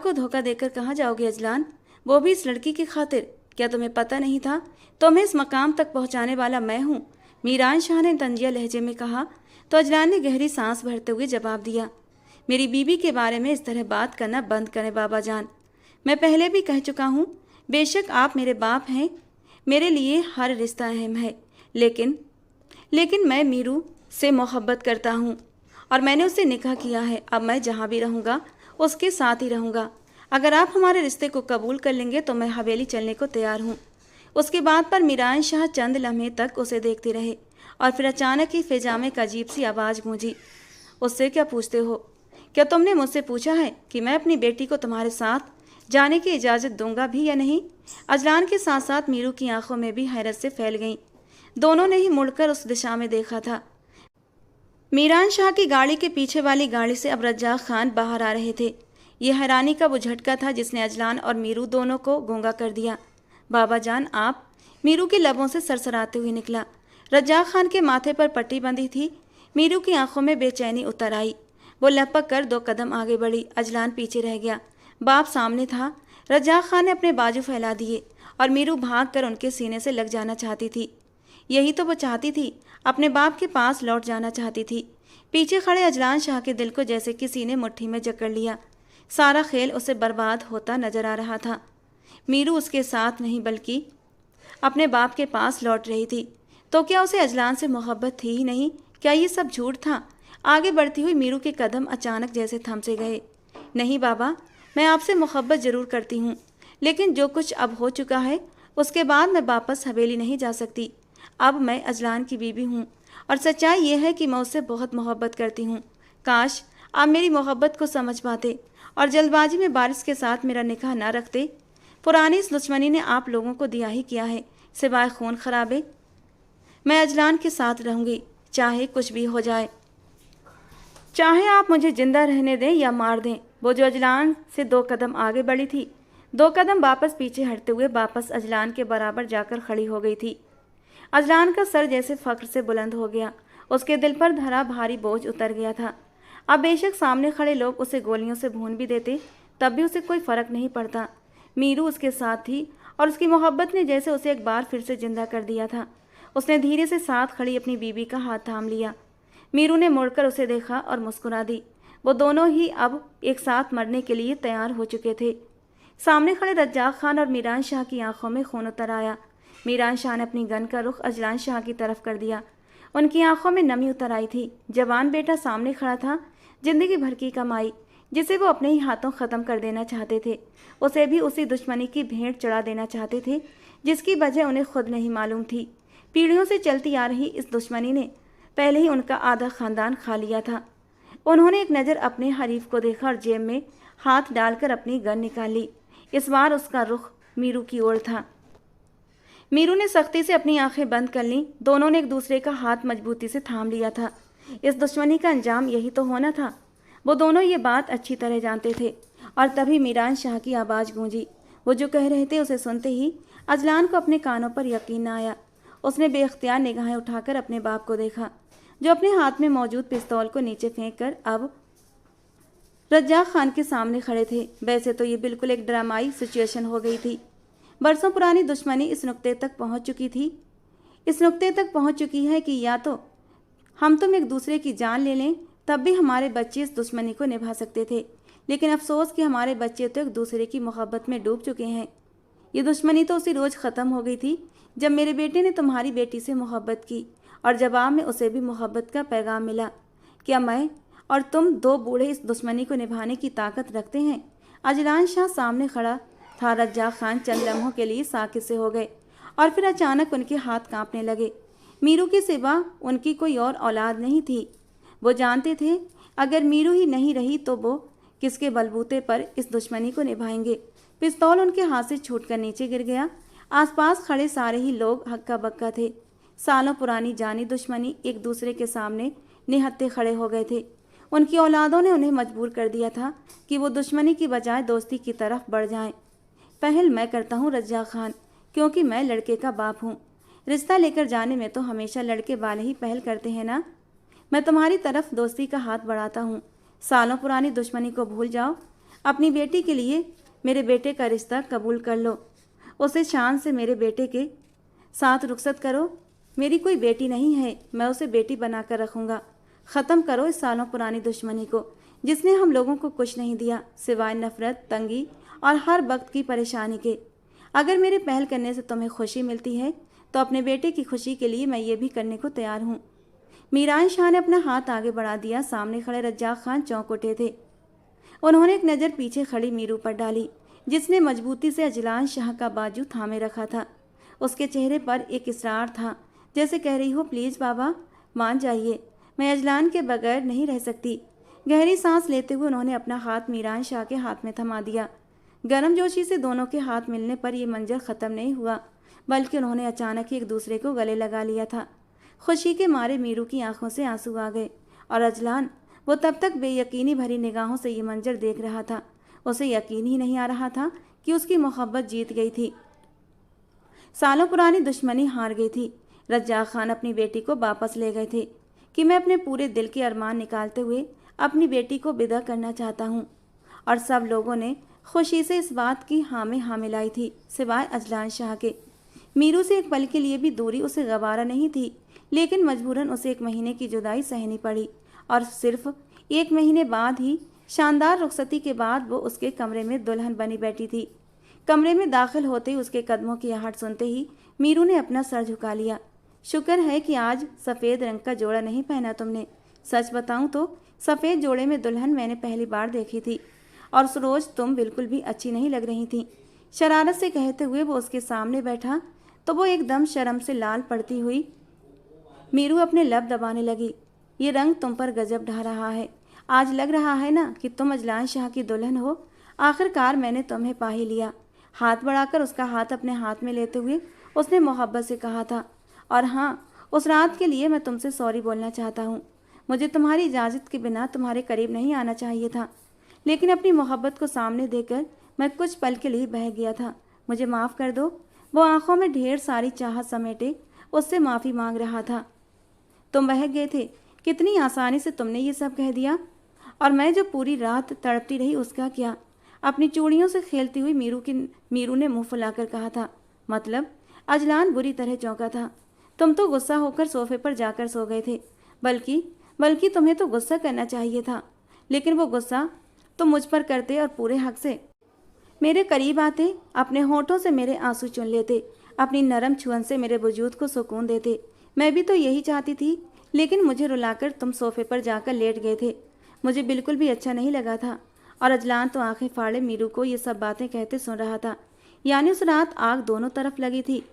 को धोखा देकर कहाँ जाओगे अजलान? वो भी इस लड़की की खातिर? क्या तुम्हें पता नहीं था तुम्हें इस मकाम तक पहुँचाने वाला मैं हूँ? मीरान शाह ने तंजिया लहजे में कहा। तो अजलान ने गहरी सांस भरते हुए जवाब दिया, मेरी बीवी के बारे में इस तरह बात करना बंद करें बाबा जान। मैं पहले भी कह चुका हूँ, बेशक आप मेरे बाप हैं, मेरे लिए हर रिश्ता अहम है, लेकिन मैं मीरू से मोहब्बत करता हूँ और मैंने उससे निकाह किया है। अब मैं जहाँ भी रहूँगा उसके साथ ही रहूँगा। अगर आप हमारे रिश्ते को कबूल कर लेंगे तो मैं हवेली चलने को तैयार हूँ। उसके बाद पर मीरान शाह चंद लम्हे तक उसे देखते रहे और फिर अचानक ही फिजा में एक अजीब सी आवाज़ गूंजी। उससे क्या पूछते हो? क्या तुमने मुझसे पूछा है कि मैं अपनी बेटी को तुम्हारे साथ जाने की इजाज़त दूंगा भी या नहीं? अजलान के साथ साथ मीरू की आंखों में भी हैरत से फैल गईं। दोनों ने ही मुड़कर उस दिशा में देखा था। मीरान शाह की गाड़ी के पीछे वाली गाड़ी से अब रज्जाक खान बाहर आ रहे थे। यह हैरानी का वो झटका था जिसने अजलान और मीरू दोनों को गूंगा कर दिया। बाबा जान आप? मीरू के लबों से सरसराते हुए निकला। रज्जाक खान के माथे पर पट्टी बंधी थी। मीरू की आंखों में बेचैनी उतर आई। वो लपक कर 2 कदम आगे बढ़ी। अजलान पीछे रह गया। बाप सामने था। रज्जाक खान ने अपने बाजू फैला दिए और मीरू भाग कर उनके सीने से लग जाना चाहती थी। यही तो वो चाहती थी, अपने बाप के पास लौट जाना चाहती थी। पीछे खड़े अजलान शाह के दिल को जैसे किसी ने मुट्ठी में जकड़ लिया। सारा खेल उसे बर्बाद होता नजर आ रहा था। मीरू उसके साथ नहीं बल्कि अपने बाप के पास लौट रही थी। तो क्या उसे अजलान से मोहब्बत थी ही नहीं? क्या ये सब झूठ था? आगे बढ़ती हुई मीरू के कदम अचानक जैसे थम से गए। नहीं बाबा, मैं आपसे मोहब्बत ज़रूर करती हूँ, लेकिन जो कुछ अब हो चुका है उसके बाद मैं वापस हवेली नहीं जा सकती। अब मैं अजलान की बीवी हूँ और सच्चाई यह है कि मैं उससे बहुत मोहब्बत करती हूँ। काश आप मेरी मोहब्बत को समझ पाते और जल्दबाजी में बारिश के साथ मेरा निकाह ना रखते। पुरानी इस दुश्मनी ने आप लोगों को दिया ही किया है, सिवाय खून खराबे। मैं अजलान के साथ रहूँगी, चाहे कुछ भी हो जाए, चाहे आप मुझे जिंदा रहने दें या मार दें। वो जो अजलान से 2 कदम आगे बढ़ी थी, 2 कदम वापस पीछे हटते हुए वापस अजलान के बराबर जाकर खड़ी हो गई थी। अजलान का सर जैसे फख्र से बुलंद हो गया। उसके दिल पर धरा भारी बोझ उतर गया था। अब बेशक सामने खड़े लोग उसे गोलियों से भून भी देते, तब भी उसे कोई फर्क नहीं पड़ता। मीरू उसके साथ थी और उसकी मोहब्बत ने जैसे उसे एक बार फिर से जिंदा कर दिया था। उसने धीरे से साथ खड़ी अपनी बीवी का हाथ थाम लिया। मीरू ने मुड़कर उसे देखा और मुस्कुरा दी। वो दोनों ही अब एक साथ मरने के लिए तैयार हो चुके थे। सामने खड़े रज्जाक खान और मीरान शाह की आंखों में खून उतर आया। मीरान शाह ने अपनी गन का रुख अजलान शाह की तरफ कर दिया। उनकी आंखों में नमी उतर आई थी। जवान बेटा सामने खड़ा था, जिंदगी भर की कमाई, जिसे वो अपने ही हाथों ख़त्म कर देना चाहते थे। उसे भी उसी दुश्मनी की भेंट चढ़ा देना चाहते थे जिसकी वजह उन्हें खुद नहीं मालूम थी। पीढ़ियों से चलती आ रही इस दुश्मनी ने पहले ही उनका आधा खानदान खा लिया था। उन्होंने एक नज़र अपने हरीफ को देखा और जेब में हाथ डालकर अपनी गन निकाल ली। इस बार उसका रुख मीरू की ओर था। मीरू ने सख्ती से अपनी आंखें बंद कर लीं। दोनों ने एक दूसरे का हाथ मजबूती से थाम लिया था। इस दुश्मनी का अंजाम यही तो होना था। वो दोनों ये बात अच्छी तरह जानते थे। और तभी मीरान शाह की आवाज़ गूंजी। वो जो कह रहे थे उसे सुनते ही अजलान को अपने कानों पर यकीन न आया। उसने बेख्तियार निगाहें उठाकर अपने बाप को देखा, जो अपने हाथ में मौजूद पिस्तौल को नीचे फेंक कर अब रज्जाक खान के सामने खड़े थे। वैसे तो ये बिल्कुल एक ड्रामाई सिचुएशन हो गई थी। बरसों पुरानी दुश्मनी इस नुक्ते तक पहुंच चुकी है कि या तो हम तुम एक दूसरे की जान ले लें, तब भी हमारे बच्चे इस दुश्मनी को निभा सकते थे। लेकिन अफसोस कि हमारे बच्चे तो एक दूसरे की मोहब्बत में डूब चुके हैं। ये दुश्मनी तो उसी रोज़ ख़त्म हो गई थी जब मेरे बेटे ने तुम्हारी बेटी से मोहब्बत की और जवाब में उसे भी मोहब्बत का पैगाम मिला। क्या मैं और तुम 2 बूढ़े इस दुश्मनी को निभाने की ताकत रखते हैं? अजलान शाह सामने खड़ा था। रज्जाक खान चंद लम्हों के लिए साकित से हो गए और फिर अचानक उनके हाथ कांपने लगे। मीरू के सिवा उनकी कोई और औलाद नहीं थी। वो जानते थे अगर मीरू ही नहीं रही तो वो किसके बलबूते पर इस दुश्मनी को निभाएंगे। पिस्तौल उनके हाथ से छूटकर नीचे गिर गया। आसपास खड़े सारे ही लोग हक्का बक्का थे। सालों पुरानी जानी दुश्मनी एक दूसरे के सामने निहत्थे खड़े हो गए थे। उनकी औलादों ने उन्हें मजबूर कर दिया था कि वो दुश्मनी की बजाय दोस्ती की तरफ बढ़ जाएं। पहल मैं करता हूँ रज्जाक खान, क्योंकि मैं लड़के का बाप हूँ। रिश्ता लेकर जाने में तो हमेशा लड़के वाले ही पहल करते हैं ना। मैं तुम्हारी तरफ दोस्ती का हाथ बढ़ाता हूँ। सालों पुरानी दुश्मनी को भूल जाओ। अपनी बेटी के लिए मेरे बेटे का रिश्ता कबूल कर लो। उसे शान से मेरे बेटे के साथ रुखसत करो। मेरी कोई बेटी नहीं है, मैं उसे बेटी बनाकर रखूँगा। ख़त्म करो इस सालों पुरानी दुश्मनी को, जिसने हम लोगों को कुछ नहीं दिया सिवाय नफ़रत, तंगी और हर वक्त की परेशानी के। अगर मेरे पहल करने से तुम्हें खुशी मिलती है तो अपने बेटे की खुशी के लिए मैं ये भी करने को तैयार हूँ। मीरान शाह ने अपना हाथ आगे बढ़ा दिया। सामने खड़े रज्जाक खान चौंक उठे थे। उन्होंने एक नज़र पीछे खड़ी मीरू पर डाली, जिसने मजबूती से अजलान शाह का बाजू थामे रखा था। उसके चेहरे पर एक इसरार था, जैसे कह रही हो प्लीज़ बाबा मान जाइए, मैं अजलान के बगैर नहीं रह सकती। गहरी सांस लेते हुए उन्होंने अपना हाथ मीरान शाह के हाथ में थमा दिया। गर्मजोशी से दोनों के हाथ मिलने पर यह मंजर ख़त्म नहीं हुआ, बल्कि उन्होंने अचानक ही एक दूसरे को गले लगा लिया था। खुशी के मारे मीरू की आंखों से आंसू आ गए और अजलान, वो तब तक बेयकीनी भरी निगाहों से ये मंजर देख रहा था। उसे यकीन ही नहीं आ रहा था कि उसकी मोहब्बत जीत गई थी। सालों पुरानी दुश्मनी हार गई थी। रज्जाक खान अपनी बेटी को वापस ले गए थे कि मैं अपने पूरे दिल के अरमान निकालते हुए अपनी बेटी को विदा करना चाहता हूँ। और सब लोगों ने खुशी से इस बात की हाँ में हाँ मिलाई थी, सिवाय अजलान शाह के। मीरू से एक पल के लिए भी दूरी उसे गवारा नहीं थी, लेकिन मजबूरन उसे 1 महीने की जुदाई सहनी पड़ी। और सिर्फ 1 महीने बाद ही शानदार रुखसती के बाद वो उसके कमरे में दुल्हन बनी बैठी थी। कमरे में दाखिल होते ही उसके कदमों की आहट सुनते ही मीरू ने अपना सर झुका लिया। शुक्र है कि आज सफ़ेद रंग का जोड़ा नहीं पहना तुमने। सच बताऊं तो सफ़ेद जोड़े में दुल्हन मैंने पहली बार देखी थी और सरोज तुम बिल्कुल भी अच्छी नहीं लग रही थी। शरारत से कहते हुए वो उसके सामने बैठा तो वो एकदम शर्म से लाल पड़ती हुई मीरू अपने लब दबाने लगी। ये रंग तुम पर गजब ढा रहा है। आज लग रहा है ना कि तुम अजलान शाह की दुल्हन हो। आखिरकार मैंने तुम्हें पा ही लिया। हाथ बढ़ाकर उसका हाथ अपने हाथ में लेते हुए उसने मोहब्बत से कहा था। और हाँ, उस रात के लिए मैं तुमसे सॉरी बोलना चाहता हूँ। मुझे तुम्हारी इजाज़त के बिना तुम्हारे करीब नहीं आना चाहिए था, लेकिन अपनी मोहब्बत को सामने देकर मैं कुछ पल के लिए बह गया था। मुझे माफ़ कर दो। वो आंखों में ढेर सारी चाहत समेटे उससे माफ़ी मांग रहा था। तुम बह गए थे। कितनी आसानी से तुमने ये सब कह दिया। और मैं जो पूरी रात तड़पती रही उसका क्या। अपनी चूड़ियों से खेलती हुई मीरू ने मुंह फुलाकर कहा था। मतलब? अजलान बुरी तरह चौंका था। तुम तो गुस्सा होकर सोफे पर जाकर सो गए थे। बल्कि तुम्हें तो गुस्सा करना चाहिए था, लेकिन वो गुस्सा तुम मुझ पर करते और पूरे हक से मेरे करीब आते, अपने होठों से मेरे आंसू चुन लेते, अपनी नरम छुअन से मेरे वजूद को सुकून देते। मैं भी तो यही चाहती थी, लेकिन मुझे रुलाकर तुम सोफे पर जाकर लेट गए थे। मुझे बिल्कुल भी अच्छा नहीं लगा था। और अजलान तो आंखें फाड़े मीरू को ये सब बातें कहते सुन रहा था। यानी उस रात आग दोनों तरफ लगी थी।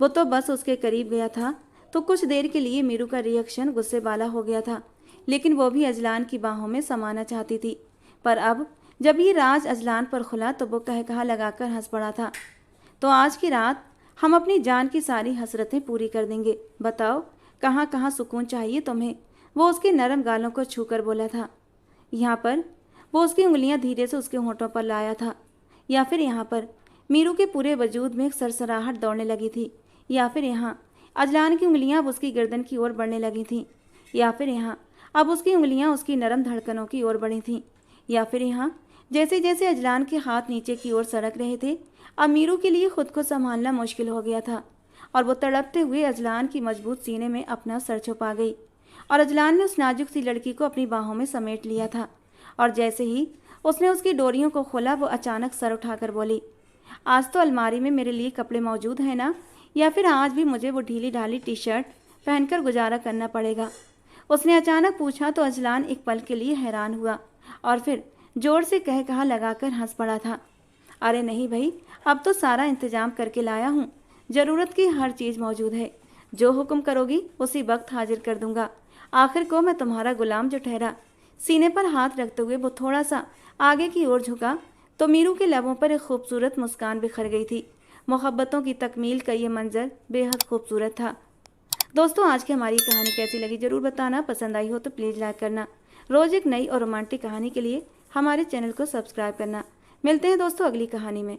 वो तो बस उसके करीब गया था तो कुछ देर के लिए मीरू का रिएक्शन गुस्से वाला हो गया था, लेकिन वो भी अजलान की बाहों में समाना चाहती थी। पर अब जब ये राज अजलान पर खुला तो वो कहा लगाकर हंस पड़ा था। तो आज की रात हम अपनी जान की सारी हसरतें पूरी कर देंगे। बताओ कहाँ कहाँ सुकून चाहिए तुम्हें। वो उसके नरम गालों को छूकर बोला था। यहाँ पर। वो उसकी उंगलियां धीरे से उसके होठों पर लाया था। या फिर यहाँ पर। मीरू के पूरे वजूद में एक सरसराहट दौड़ने लगी थी। या फिर यहाँ। अजलान की उंगलियां अब उसकी गर्दन की ओर बढ़ने लगी थीं। या फिर यहाँ। अब उसकी उंगलियां उसकी नरम धड़कनों की ओर बढ़ी थीं। या फिर यहाँ। जैसे जैसे अजलान के हाथ नीचे की ओर सरक रहे थे, अब मीरू के लिए खुद को संभालना मुश्किल हो गया था और वो तड़पते हुए अजलान की मजबूत सीने में अपना सर छुपा गई। और अजलान ने उस नाजुक सी लड़की को अपनी बाहों में समेट लिया था। और जैसे ही उसने उसकी डोरियों को खोला, वो अचानक सर उठाकर बोली, आज तो अलमारी में मेरे लिए कपड़े मौजूद हैं ना, या फिर आज भी मुझे वो ढीली ढाली टी शर्ट पहनकर गुजारा करना पड़ेगा। उसने अचानक पूछा तो अजलान एक पल के लिए हैरान हुआ और फिर जोर से कहा लगाकर हंस पड़ा था। अरे नहीं भाई, अब तो सारा इंतजाम करके लाया हूँ। ज़रूरत की हर चीज़ मौजूद है। जो हुक्म करोगी उसी वक्त हाजिर कर दूंगा। आखिर को मैं तुम्हारा गुलाम जो ठहरा। सीने पर हाथ रखते हुए वो थोड़ा सा आगे की ओर झुका तो मीरू के लबों पर एक खूबसूरत मुस्कान बिखर गई थी। मोहब्बतों की तकमील का ये मंजर बेहद खूबसूरत था। दोस्तों, आज की हमारी कहानी कैसी लगी ज़रूर बताना। पसंद आई हो तो प्लीज़ लाइक करना। रोज़ एक नई और रोमांटिक कहानी के लिए हमारे चैनल को सब्सक्राइब करना। मिलते हैं दोस्तों अगली कहानी में।